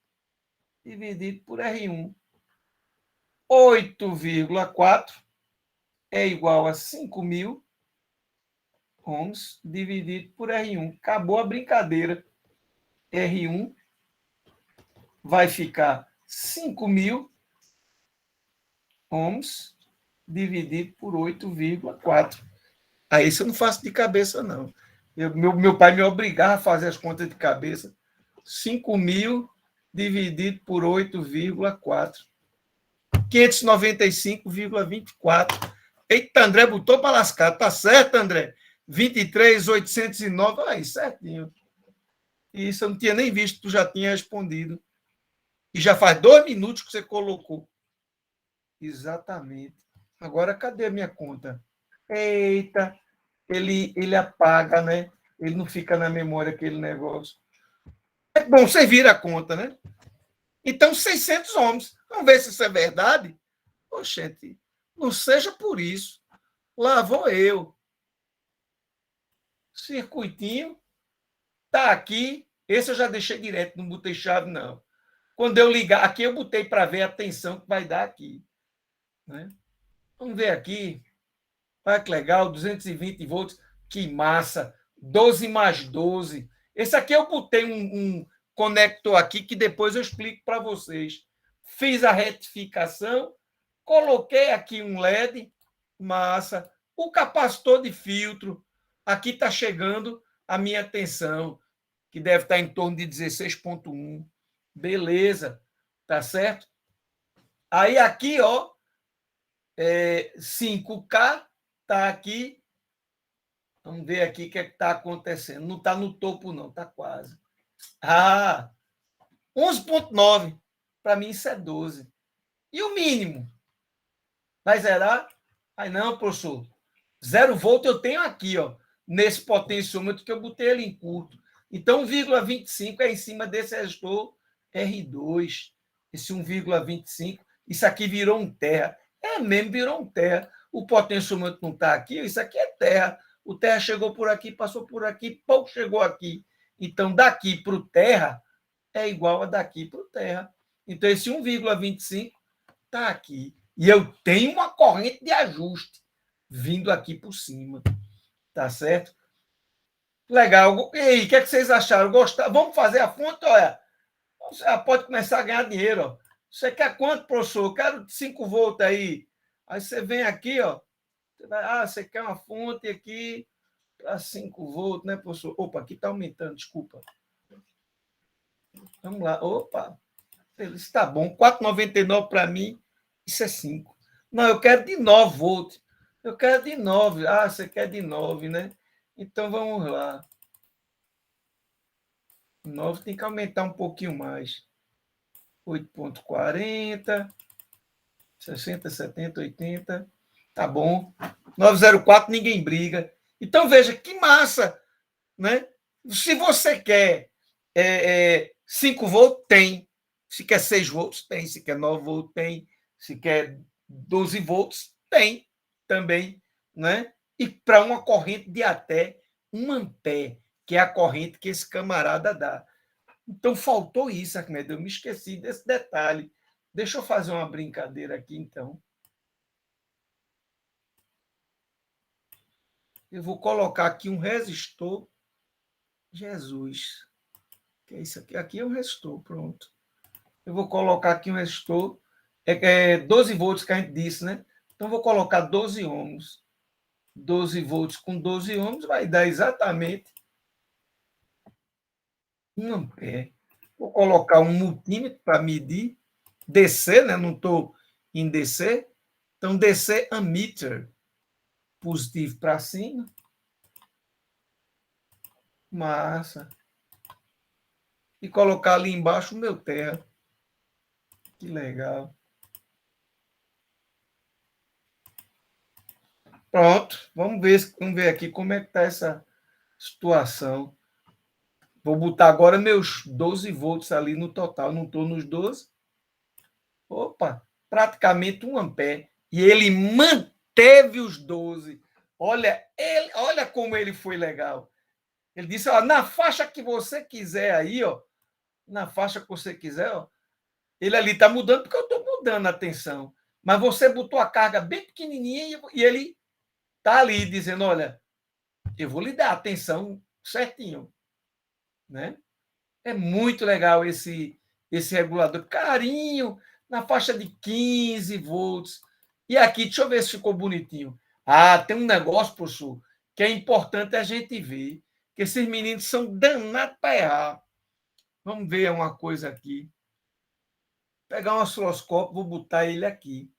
dividido por R1. 8,4 é igual a 5.000 ohms dividido por R1. Acabou a brincadeira. R1 vai ficar 5.000 ohms dividido por 8,4. Aí isso eu não faço de cabeça, não. Meu pai me obrigava a fazer as contas de cabeça. 5.000 dividido por 8,4. 595,24. Eita, André botou para lascar. Tá certo, André? 23.809. Aí, certinho. E isso eu não tinha nem visto, tu já tinha respondido. E já faz 2 minutos que você colocou. Exatamente. Agora, cadê a minha conta? Eita, ele apaga, né? Ele não fica na memória aquele negócio. É bom, você vira a conta, né? Então, 600 ohms. Vamos ver se isso é verdade? Oxente, não seja por isso. Lá vou eu. Circuitinho. Tá aqui. Esse eu já deixei direto, não botei chave, não. Quando eu ligar, aqui eu botei para ver a tensão que vai dar aqui. Né? Vamos ver aqui. Olha que legal, 220 volts. Que massa. 12 mais 12. Esse aqui eu botei um conector aqui que depois eu explico para vocês. Fiz a retificação, coloquei aqui um LED, massa. O capacitor de filtro. Aqui está chegando a minha tensão, que deve estar em torno de 16,1. Beleza, tá certo? Aí aqui, ó, 5K está aqui. Vamos ver aqui o que é que está acontecendo. Não está no topo, não, está quase. 11,9. Para mim, isso é 12. E o mínimo? Vai zerar? Aí não, professor. 0 volt eu tenho aqui, ó, nesse potenciômetro que eu botei ele em curto. Então, 1,25 é em cima desse resistor R2. Esse 1,25. Isso aqui virou um terra. É mesmo, virou um terra. O potenciômetro não está aqui, isso aqui é terra. O terra chegou por aqui, passou por aqui, pouco chegou aqui. Então, daqui para o terra é igual a daqui para o terra. Então, esse 1,25 está aqui. E eu tenho uma corrente de ajuste vindo aqui por cima. Tá certo? Legal. E aí, o que, é que vocês acharam? Gostaram? Vamos fazer a fonte? Olha, você pode começar a ganhar dinheiro. Ó. Você quer quanto, professor? Eu quero 5 volts aí. Aí você vem aqui, ó. Você vai, você quer uma fonte aqui para 5 volts, né, professor? Opa, aqui está aumentando, desculpa. Vamos lá. Opa, isso está bom. 4,99 para mim, isso é 5. Não, eu quero de 9 volts. Eu quero de 9. Você quer de 9, né? Então vamos lá. 9 tem que aumentar um pouquinho mais. 8,40, 60, 70, 80. Tá bom. 904, ninguém briga. Então veja que massa, né? Se você quer 5 volts, tem. Se quer 6 volts, tem. Se quer 9 volts, tem. Se quer 12 volts, tem também, né? E para uma corrente de até 1 ampere, que é a corrente que esse camarada dá. Então, faltou isso, Arquimedes. Eu me esqueci desse detalhe. Deixa eu fazer uma brincadeira aqui, então. Eu vou colocar aqui um resistor. Jesus. O que é isso aqui? Aqui é um resistor, pronto. Eu vou colocar aqui um resistor. 12 volts que a gente disse, né? Então, vou colocar 12 ohms. 12 volts com 12 ohms vai dar exatamente 1 ampere. Vou colocar um multímetro para medir. DC, né? Não estou em DC. Então, DC ammeter. Positivo para cima. Massa. E colocar ali embaixo o meu terra. Que legal. Pronto. Vamos ver aqui como é que está essa situação. Vou botar agora meus 12 volts ali no total. Não estou nos 12. Opa, praticamente 1 ampere. E ele manteve os 12. Olha como ele foi legal. Ele disse, ó, na faixa que você quiser aí, ó, na faixa que você quiser, ó, ele ali está mudando porque eu estou mudando a tensão. Mas você botou a carga bem pequenininha e ele está ali dizendo, olha, eu vou lhe dar a tensão certinho. Né? É muito legal esse regulador. Carinho, na faixa de 15 volts. E aqui, deixa eu ver se ficou bonitinho. Tem um negócio, professor, que é importante a gente ver. Que esses meninos são danados para errar. Vamos ver uma coisa aqui. Vou pegar um osciloscópio, vou botar ele aqui.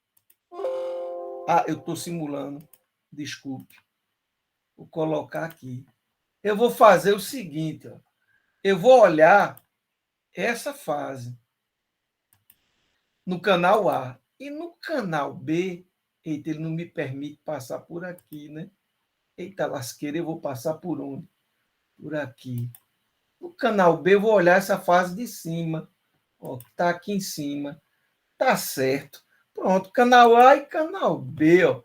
Eu estou simulando. Desculpe. Vou colocar aqui. Eu vou fazer o seguinte. Ó. Eu vou olhar essa fase no canal A. E no canal B, eita, ele não me permite passar por aqui, né? Eita, lasqueira, eu vou passar por onde? Por aqui. No canal B, eu vou olhar essa fase de cima. Está aqui em cima. Tá certo. Pronto, canal A e canal B. Ó.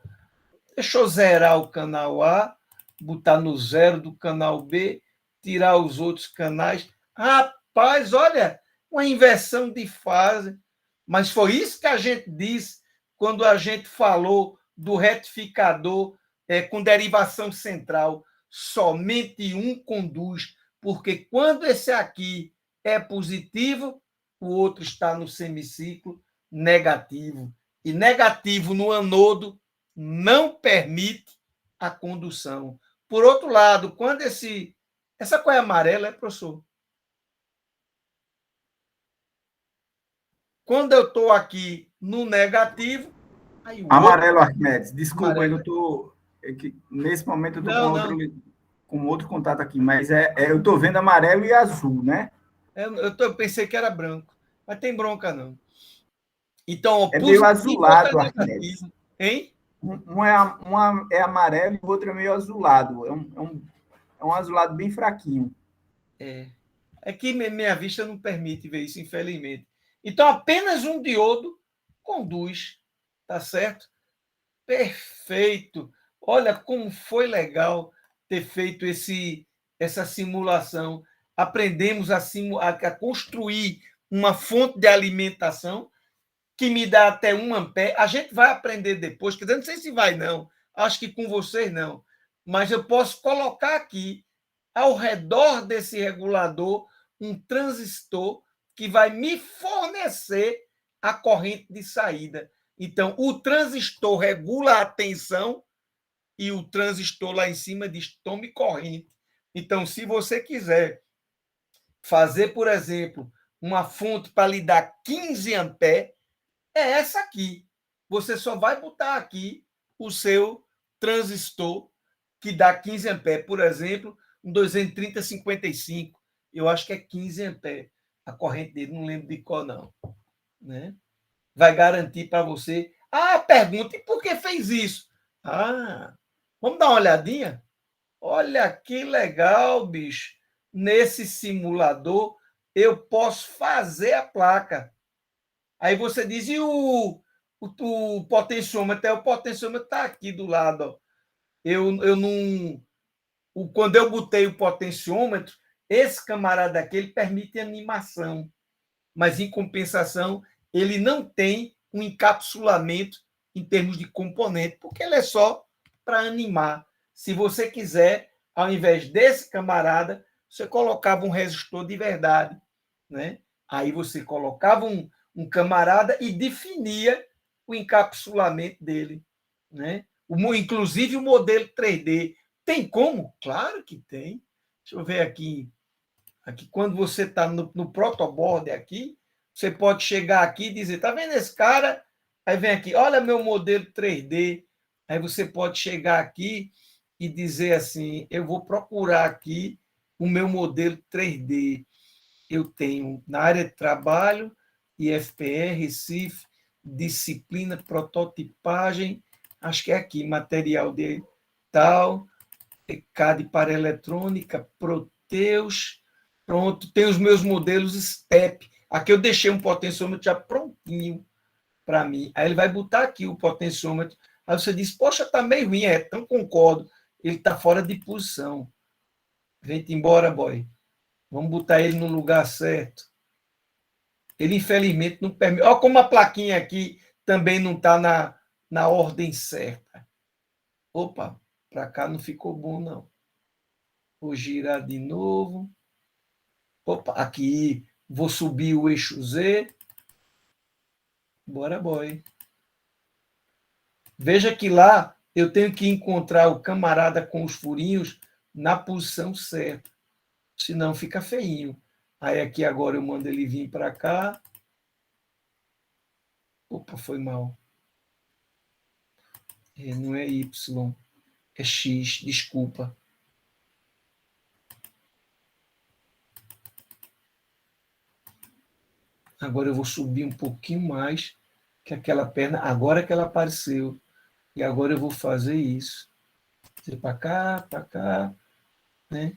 Deixa eu zerar o canal A, botar no zero do canal B, tirar os outros canais. Rapaz, olha, uma inversão de fase. Mas foi isso que a gente disse quando a gente falou do retificador com derivação central. Somente um conduz, porque quando esse aqui é positivo, o outro está no semiciclo negativo. E negativo no anodo não permite a condução. Por outro lado, quando essa cor é amarela, professor? Quando eu estou aqui no negativo... Aí amarelo, Arquimedes. Desculpa, amarelo. nesse momento eu Não, estou não. com outro contato aqui, mas eu estou vendo amarelo e azul, né? Eu pensei que era branco, mas tem bronca não. Então, ó, É meio positivo, outro é azulado, Arquimedes. negativo. Hein? Uma é amarelo e o outro é meio azulado. É um azulado bem fraquinho. É que minha vista não permite ver isso, infelizmente. Então, apenas um diodo conduz, tá certo? Perfeito. Olha como foi legal ter feito essa simulação. Aprendemos a construir uma fonte de alimentação que me dá até 1 ampere. A gente vai aprender depois, quer dizer, não sei se vai, não. Acho que com vocês não. Mas eu posso colocar aqui, ao redor desse regulador, um transistor que vai me fornecer a corrente de saída. Então, o transistor regula a tensão e o transistor lá em cima diz tome corrente. Então, se você quiser fazer, por exemplo, uma fonte para lhe dar 15 amperes, é essa aqui. Você só vai botar aqui o seu transistor, que dá 15 amperes. Por exemplo, um 23055. Eu acho que é 15 amperes. A corrente dele, não lembro de qual, não. Né? Vai garantir para você. Ah, pergunta, e por que fez isso? Ah, vamos dar uma olhadinha? Olha que legal, bicho. Nesse simulador, eu posso fazer a placa. Aí você diz, e o potenciômetro? O potenciômetro está aqui do lado. Ó. Eu não. Quando eu botei o potenciômetro, esse camarada aqui ele permite animação, mas em compensação, ele não tem um encapsulamento em termos de componente, porque ele é só para animar. Se você quiser, ao invés desse camarada, você colocava um resistor de verdade. Né? Aí você colocava um camarada e definia o encapsulamento dele. Né? Inclusive o modelo 3D. Tem como? Claro que tem. Deixa eu ver aqui. Aqui, quando você está no protoboard aqui, você pode chegar aqui e dizer, tá vendo esse cara? Aí vem aqui, olha meu modelo 3D. Aí você pode chegar aqui e dizer assim, eu vou procurar aqui o meu modelo 3D. Eu tenho na área de trabalho, IFPR, Recife, disciplina, prototipagem, acho que é aqui, material de tal, CAD para eletrônica, Proteus, pronto, tem os meus modelos STEP. Aqui eu deixei um potenciômetro já prontinho para mim. Aí ele vai botar aqui o potenciômetro. Aí você diz, poxa, tá meio ruim, então concordo, ele está fora de posição. Vem-te embora, boy. Vamos botar ele no lugar certo. Ele, infelizmente, não permite. Olha como a plaquinha aqui também não está na ordem certa. Opa, para cá não ficou bom, não. Vou girar de novo. Opa, aqui. Vou subir o eixo Z. Bora, boy. Veja que lá eu tenho que encontrar o camarada com os furinhos na posição certa. Senão fica feinho. Aí aqui agora eu mando ele vir para cá. Opa, foi mal. Não é Y, é X, desculpa. Agora eu vou subir um pouquinho mais que aquela perna, agora que ela apareceu. E agora eu vou fazer isso. Para cá, né?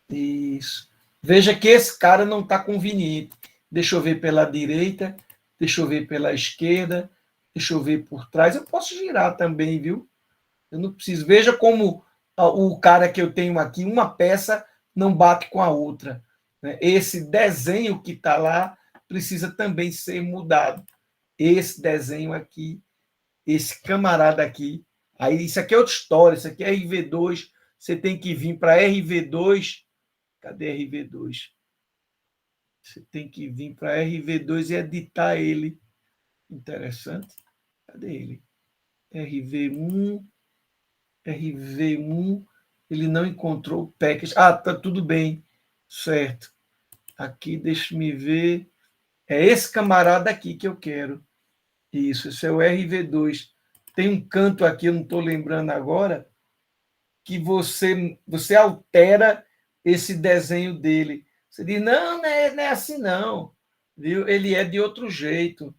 Isso. Veja que esse cara não está conveniente. Deixa eu ver pela direita, deixa eu ver pela esquerda, deixa eu ver por trás. Eu posso girar também, viu? Eu não preciso. Veja como o cara que eu tenho aqui, uma peça não bate com a outra. Esse desenho que está lá precisa também ser mudado. Esse desenho aqui, esse camarada aqui. Aí, isso aqui é outra história, isso aqui é RV2. Você tem que vir para RV2. Cadê RV2? Você tem que vir para RV2 e editar ele. Interessante. Cadê ele? RV1, ele não encontrou o package. Ah, tá tudo bem. Certo. Aqui, deixa-me ver. É esse camarada aqui que eu quero. Isso, esse é o RV2. tem um canto aqui, eu não estou lembrando agora, que você altera esse desenho dele. Você diz, não é assim, não. Viu? Ele é de outro jeito.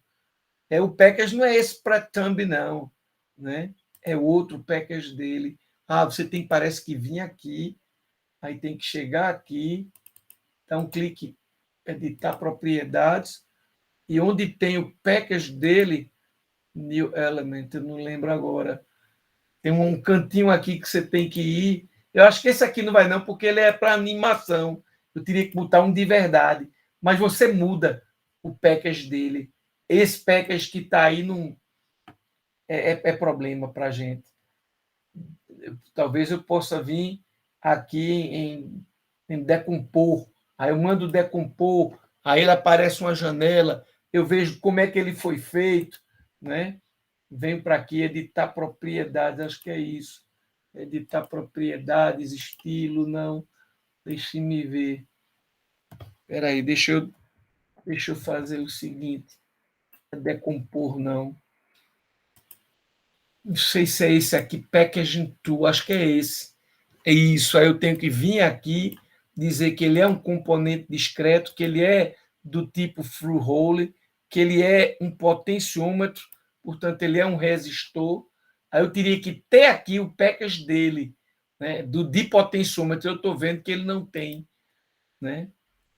O package não é esse para thumb, não. Né? É outro package dele. Você tem, parece que vir aqui, aí tem que chegar aqui, dá um clique, editar propriedades, e onde tem o package dele, New Element, eu não lembro agora. Tem um cantinho aqui que você tem que ir. Eu acho que esse aqui não vai, não, porque ele é para animação. Eu teria que botar um de verdade. Mas você muda o package dele. Esse package que está aí não é problema para a gente. Talvez eu possa vir aqui em decompor. Aí eu mando decompor, aí ele aparece uma janela, eu vejo como é que ele foi feito, né? Venho para aqui editar propriedades, acho que é isso. Editar propriedades, estilo, não. Deixe-me ver. Espera aí, deixa eu fazer o seguinte. Decompor, não. Não sei se é esse aqui, Packaging Tool, acho que é esse. É isso, aí eu tenho que vir aqui, dizer que ele é um componente discreto, que ele é do tipo through-hole, que ele é um potenciômetro, portanto, ele é um resistor. Aí eu teria que ter aqui o package dele, né, de potenciômetro, eu estou vendo que ele não tem. Né?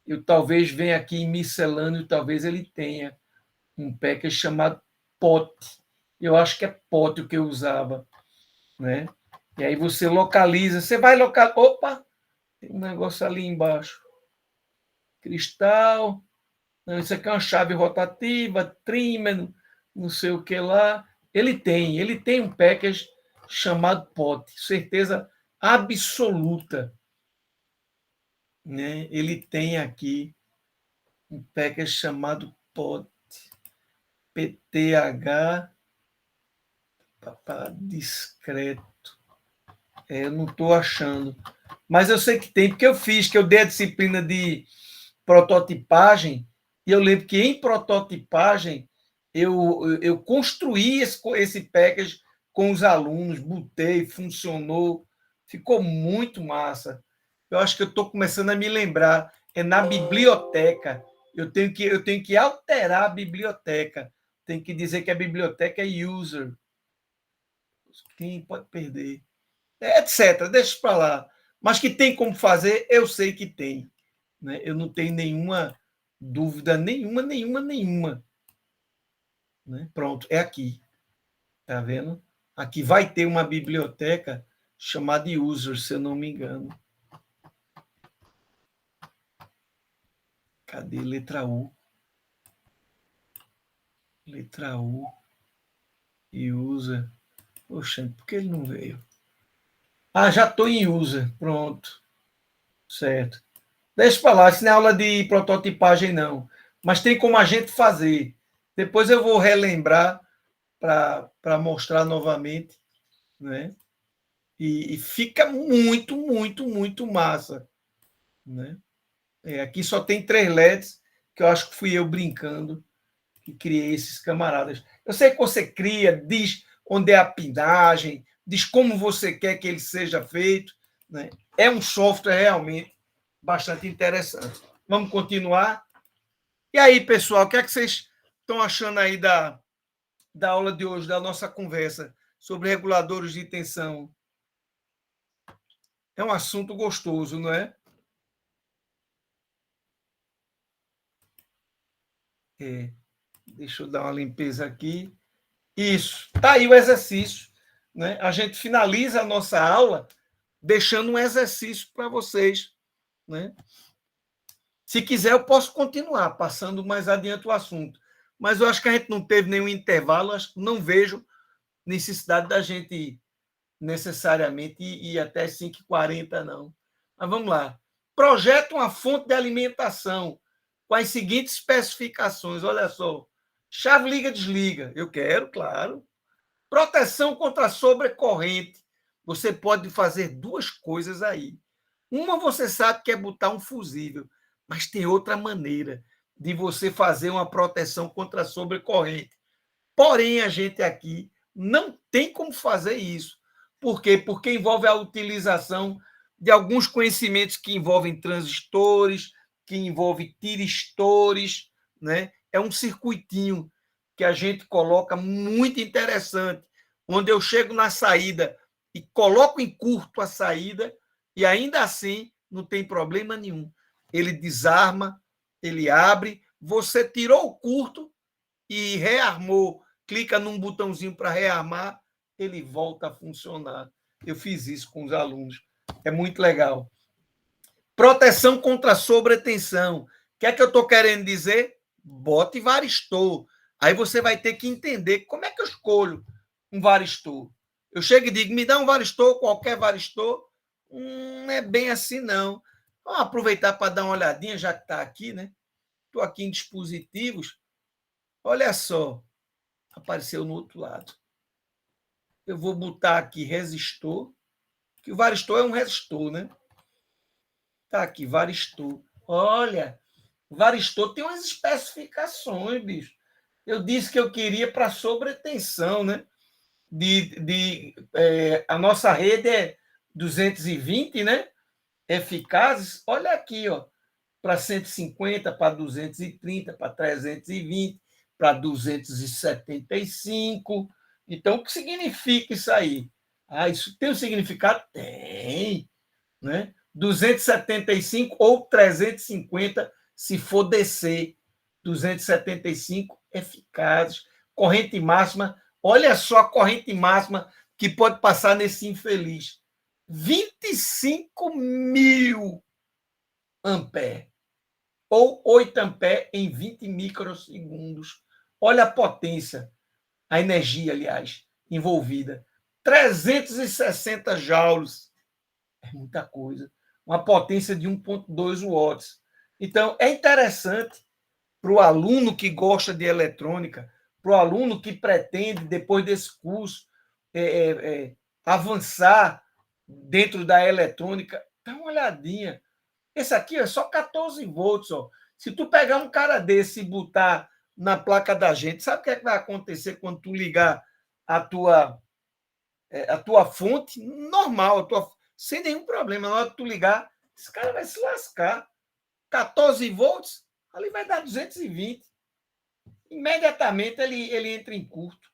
Eu talvez venha aqui em miscelâneo, talvez ele tenha um package chamado pot. Eu acho que é pot o que eu usava. Né? E aí você localiza, você vai localizar. Opa! Tem um negócio ali embaixo. Cristal. Não, isso aqui é uma chave rotativa, trimmer, não sei o que lá. Ele tem um package chamado pot, certeza absoluta. Né? Ele tem aqui um package chamado pot. PTH discreto. Eu não estou achando. Mas eu sei que tem, porque eu fiz, que eu dei a disciplina de prototipagem, e eu lembro que em prototipagem eu construí esse package com os alunos, botei, funcionou, ficou muito massa. Eu acho que eu estou começando a me lembrar, é na biblioteca. Eu tenho que alterar a biblioteca. Tem que dizer que a biblioteca é user. Quem pode perder? Etc. Deixa para lá. Mas que tem como fazer, eu sei que tem. Né? Eu não tenho nenhuma dúvida, nenhuma. Né? Pronto, é aqui. Tá vendo? Aqui vai ter uma biblioteca chamada user, se eu não me engano. Cadê letra U? Letra U. E user. Poxa, por que ele não veio? Já estou em user. Pronto. Certo. Deixa para lá, isso não é aula de prototipagem, não. Mas tem como a gente fazer. Depois eu vou relembrar para mostrar novamente. Né? E fica muito massa. Né? Aqui só tem 3 LEDs, que eu acho que fui eu brincando que criei esses camaradas. Eu sei que você cria, diz onde é a pinagem, diz como você quer que ele seja feito. Né? É um software realmente bastante interessante. Vamos continuar? E aí, pessoal, o que é que vocês estão achando aí da aula de hoje, da nossa conversa sobre reguladores de tensão? É um assunto gostoso, não é? Deixa eu dar uma limpeza aqui. Isso. Está aí o exercício. Né? A gente finaliza a nossa aula deixando um exercício para vocês. Né? Se quiser, eu posso continuar passando mais adiante o assunto. Mas eu acho que a gente não teve nenhum intervalo, acho que não vejo necessidade da gente necessariamente ir até 5h40, não. Mas vamos lá. Projeta uma fonte de alimentação com as seguintes especificações. Olha só. Chave liga-desliga. Eu quero, claro. Proteção contra sobrecorrente. Você pode fazer 2 coisas aí. Uma você sabe que é botar um fusível, mas tem outra maneira de você fazer uma proteção contra sobrecorrente. Porém, a gente aqui Não tem como fazer isso. Por quê? Porque envolve a utilização de alguns conhecimentos que envolvem transistores, que envolvem tiristores, né? É um circuitinho que a gente coloca muito interessante, onde eu chego na saída e coloco em curto a saída e ainda assim não tem problema nenhum. Ele desarma, ele abre, você tirou o curto e rearmou, clica num botãozinho para rearmar, ele volta a funcionar. Eu fiz isso com os alunos. É muito legal. Proteção contra sobretensão. O que é que eu estou querendo dizer? Bote varistor. Aí você vai ter que entender como é que eu escolho um varistor. Eu chego e digo, me dá um varistor, qualquer varistor. Não é bem assim, não. Vamos aproveitar para dar uma olhadinha, já que está aqui, né? Estou aqui em dispositivos. Olha só. Apareceu no outro lado. Eu vou botar aqui resistor, que o varistor é um resistor, né? Tá aqui, varistor. Olha, o varistor tem umas especificações, bicho. Eu disse que eu queria para sobretensão, né? A nossa rede é 220, né? Eficazes. Olha aqui, ó. Para 150, para 230, para 320, para 275. Então, o que significa isso aí? Ah, isso tem um significado? Tem, né? 275 ou 350, se for DC. 275 eficazes. Corrente máxima. Olha só a corrente máxima que pode passar nesse infeliz. 25.000 amperes. Ou 8 amperes em 20 microsegundos. Olha a potência, a energia, aliás, envolvida. 360 joules. É muita coisa. Uma potência de 1,2 watts. Então, é interessante para o aluno que gosta de eletrônica, para o aluno que pretende, depois desse curso, avançar dentro da eletrônica, dá uma olhadinha. Esse aqui é só 14 volts. Ó. Se tu pegar um cara desse e botar na placa da gente, sabe o que, é que vai acontecer quando tu ligar a tua fonte normal, sem nenhum problema. Na hora que tu ligar, esse cara vai se lascar. 14 volts, ali vai dar 220. Imediatamente ele entra em curto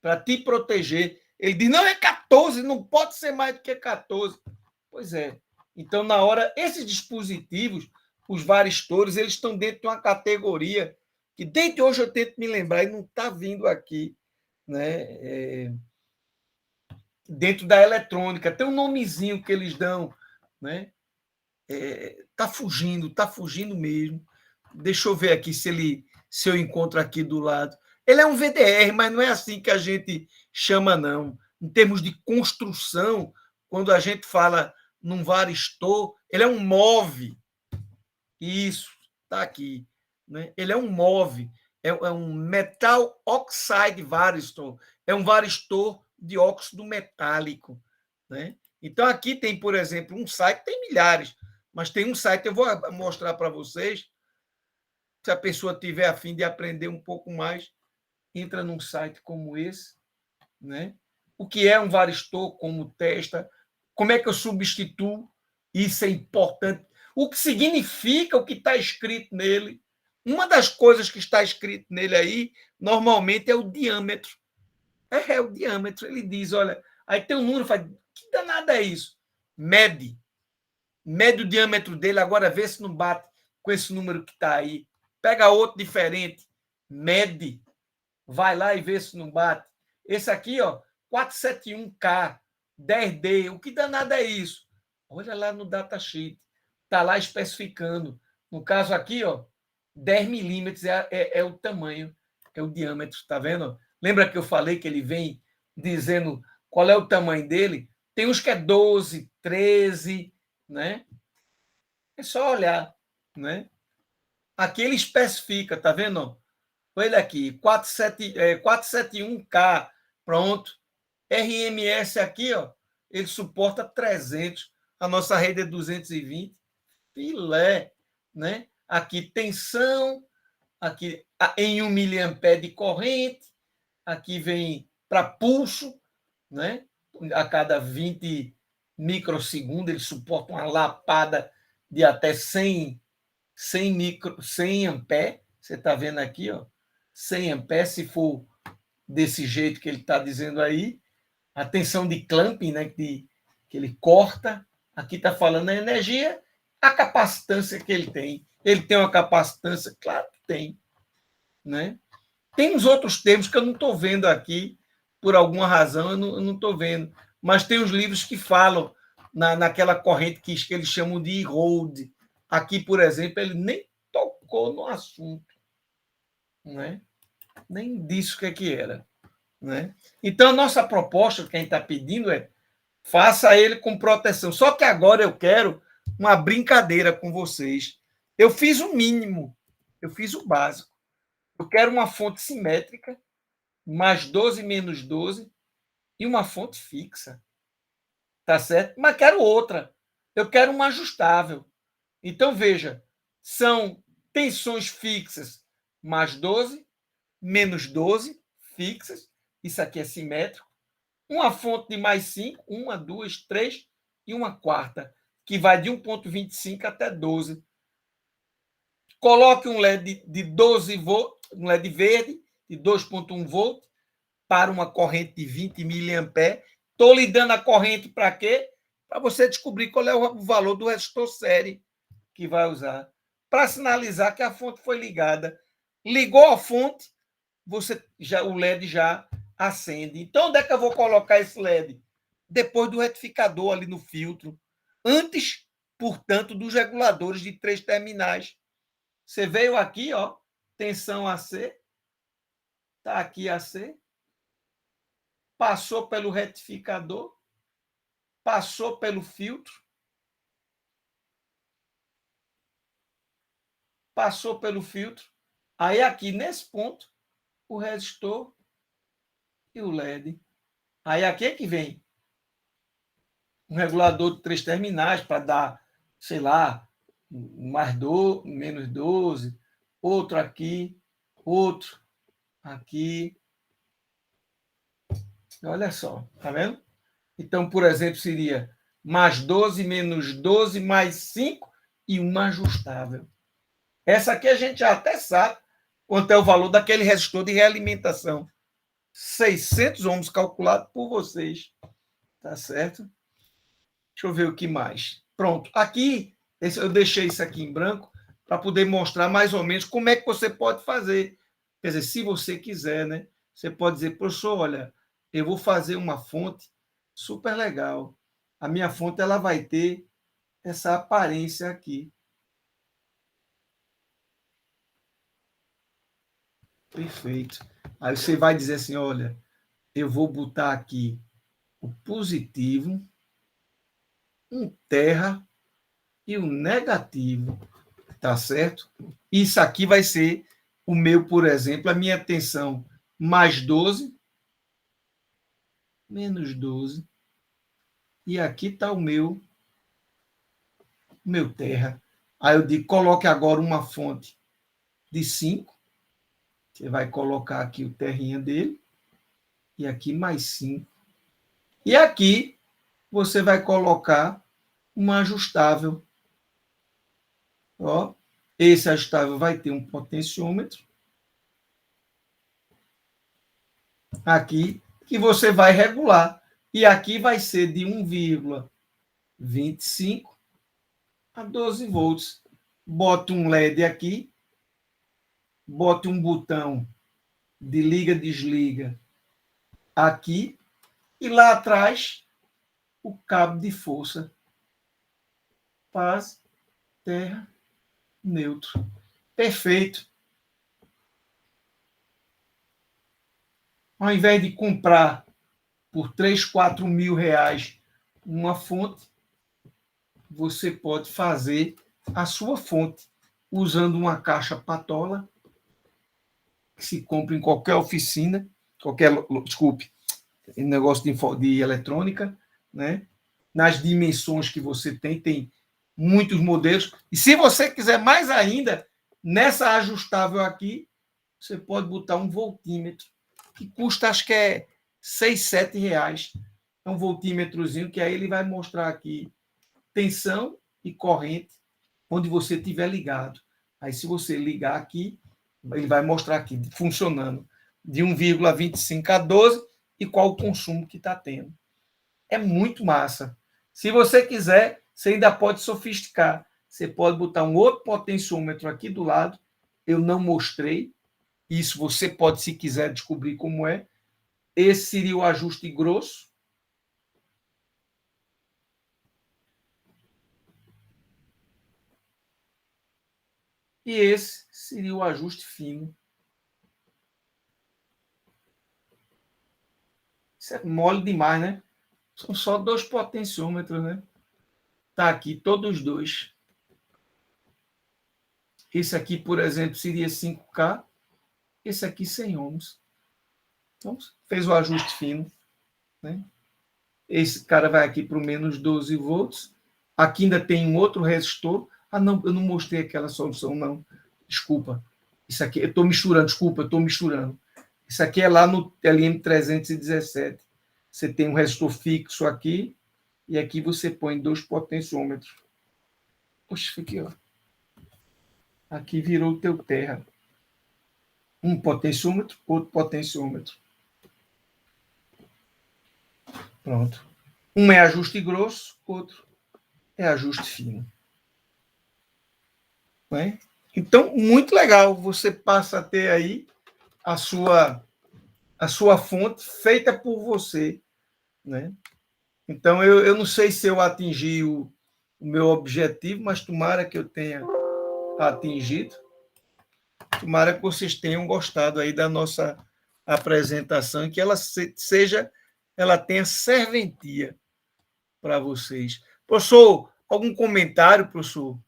para te proteger. Ele diz, não, é 14, não pode ser mais do que 14. Pois é. Então, na hora, esses dispositivos, os varistores, eles estão dentro de uma categoria que desde hoje eu tento me lembrar e não está vindo aqui, né? Dentro da eletrônica. Tem um nomezinho que eles dão, né? Tá fugindo mesmo. Deixa eu ver aqui se eu encontro aqui do lado. Ele é um VDR, mas não é assim que a gente chama, não. Em termos de construção, quando a gente fala num varistor, ele é um MOV. Isso, está aqui. Né? Ele é um MOV, é um Metal Oxide Varistor. É um varistor de óxido metálico. Né? Então, aqui tem, por exemplo, um site, tem milhares, mas tem um site, eu vou mostrar para vocês. Se a pessoa tiver a fim de aprender um pouco mais, entra num site como esse. Né? O que é um varistor, como testa, como é que eu substituo, isso é importante. O que significa o que está escrito nele. Uma das coisas que está escrito nele aí, normalmente, é o diâmetro. É o diâmetro. Ele diz, olha, aí tem um número, fala, que danada é isso? Mede o diâmetro dele, agora vê se não bate com esse número que está aí. Pega outro diferente, mede, vai lá e vê se não bate. Esse aqui, ó, 471K, 10D, o que danado é isso? Olha lá no datasheet, está lá especificando. No caso aqui, ó, 10 milímetros é o tamanho, é o diâmetro, tá vendo? Lembra que eu falei que ele vem dizendo qual é o tamanho dele? Tem uns que é 12, 13, né? É só olhar, né? Aqui ele especifica, tá vendo? Olha aqui, 471K, pronto. RMS aqui, ó, ele suporta 300. A nossa rede é 220. Filé, né? Aqui tensão, aqui em 1 miliampere de corrente, aqui vem para pulso, né? A cada 20 microsegundos, ele suporta uma lapada de até 100 ampere. Você está vendo aqui, ó, 100 ampere, se for desse jeito que ele está dizendo aí. A tensão de clamping, né, que ele corta. Aqui está falando a energia, a capacitância que ele tem. Ele tem uma capacitância? Claro que tem. Né? Tem uns outros termos que eu não estou vendo aqui, por alguma razão, eu não estou vendo. Mas tem os livros que falam naquela corrente que eles chamam de Erode. Aqui, por exemplo, ele nem tocou no assunto. Né? Nem disse o que era. Né? Então, a nossa proposta, que a gente está pedindo é faça ele com proteção. Só que agora eu quero uma brincadeira com vocês. Eu fiz o mínimo, eu fiz o básico. Eu quero uma fonte simétrica, mais 12 menos 12, e uma fonte fixa. Tá certo? Mas quero outra. Eu quero uma ajustável. Então, veja, são tensões fixas mais 12, menos 12, fixas. Isso aqui é simétrico. Uma fonte de mais 5, 1, 2, 3 e uma quarta, que vai de 1,25 até 12. Coloque um LED de 12 volts, um LED verde de 2,1 volts para uma corrente de 20 miliamperes. Estou lhe dando a corrente para quê? Para você descobrir qual é o valor do resistor série que vai usar. Para sinalizar que a fonte foi ligada. Ligou a fonte, o LED já acende. Então, onde é que eu vou colocar esse LED? Depois do retificador ali no filtro. Antes, portanto, dos reguladores de 3 terminais. Você veio aqui, ó, tensão AC. Está aqui AC. Passou pelo retificador. Passou pelo filtro. Passou pelo filtro. Aí, aqui, nesse ponto, o resistor e o LED. Aí, aqui é que vem um regulador de 3 terminais para dar, sei lá, mais 12, menos 12, outro aqui, outro aqui. Olha só, tá vendo? Então, por exemplo, seria mais 12, menos 12, mais 5 e uma ajustável. Essa aqui a gente já até sabe quanto é o valor daquele resistor de realimentação. 600 ohms calculado por vocês. Tá certo? Deixa eu ver o que mais. Pronto. Aqui, eu deixei isso aqui em branco para poder mostrar mais ou menos como é que você pode fazer. Quer dizer, se você quiser, né? Você pode dizer, professor, olha, eu vou fazer uma fonte super legal. A minha fonte ela vai ter essa aparência aqui. Perfeito. Aí você vai dizer assim, olha, eu vou botar aqui o positivo, um terra e o negativo, tá certo? Isso aqui vai ser o meu, por exemplo, a minha tensão mais 12, menos 12, e aqui está o meu terra. Aí eu digo, coloque agora uma fonte de 5, você vai colocar aqui o terrinha dele, e aqui mais 5. E aqui você vai colocar uma ajustável. Ó, esse ajustável vai ter um potenciômetro. Aqui, que você vai regular. E aqui vai ser de 1,25 a 12 volts. Bota um LED aqui. Bota um botão de liga-desliga aqui. E lá atrás, o cabo de força. Paz, terra, neutro. Perfeito. Ao invés de comprar por 3, 4 mil reais uma fonte, você pode fazer a sua fonte usando uma caixa patola que se compra em qualquer oficina, negócio de eletrônica, né? Nas dimensões que você tem muitos modelos. E se você quiser mais ainda, nessa ajustável aqui, você pode botar um voltímetro, que custa, acho que é R$ 6, R$ 7. É um voltímetrozinho que aí ele vai mostrar aqui tensão e corrente onde você estiver ligado. Aí, se você ligar aqui, ele vai mostrar aqui, funcionando, de 1,25 a 12 e qual o consumo que está tendo. É muito massa. Se você quiser, você ainda pode sofisticar. Você pode botar um outro potenciômetro aqui do lado. Eu não mostrei. Isso você pode, se quiser, descobrir como é. Esse seria o ajuste grosso. E esse seria o ajuste fino. Isso é mole demais, né? São só 2 potenciômetros, né? Tá aqui, todos os dois. Esse aqui, por exemplo, seria 5K. Esse aqui, 100 ohms. Então, fez o ajuste fino, né? Esse cara vai aqui para o menos 12 volts. Aqui ainda tem um outro resistor. Ah, não, eu não mostrei aquela solução, não. Desculpa. Isso aqui, eu estou misturando, desculpa, eu estou misturando. Isso aqui é lá no LM317. Você tem um resistor fixo aqui, e aqui você põe 2 potenciômetros. Poxa, aqui, ó. Aqui virou o teu terra. Um potenciômetro, outro potenciômetro. Pronto. Um é ajuste grosso, outro é ajuste fino. Né? Então, muito legal. Você passa a ter aí a sua fonte feita por você. Né? Então, eu não sei se eu atingi o meu objetivo, mas tomara que eu tenha atingido. Tomara que vocês tenham gostado aí da nossa apresentação e que ela tenha serventia para vocês. Professor, algum comentário, professor?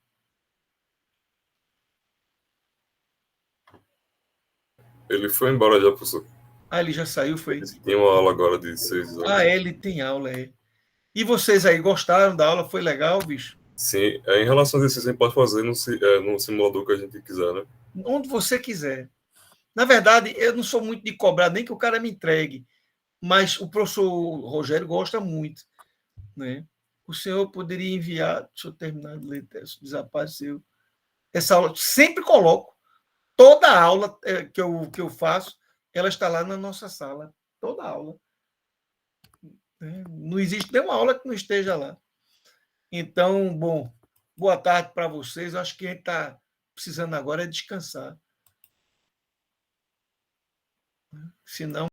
Ele foi embora já, professor. Ah, ele já saiu, foi? Tem uma aula agora de 6 horas. Ah, ele tem aula, é. E vocês aí gostaram da aula? Foi legal, bicho? Sim, em relação a exercício, a gente pode fazer no simulador que a gente quiser, né? Onde você quiser. Na verdade, eu não sou muito de cobrar, nem que o cara me entregue, mas o professor Rogério gosta muito, né? O senhor poderia enviar, deixa eu terminar de ler, desapareceu. Essa aula, sempre coloco, toda aula que eu faço, ela está lá na nossa sala, toda aula. Não existe nenhuma aula que não esteja lá. Então, bom, boa tarde para vocês. Acho que a gente está precisando agora é descansar. Se não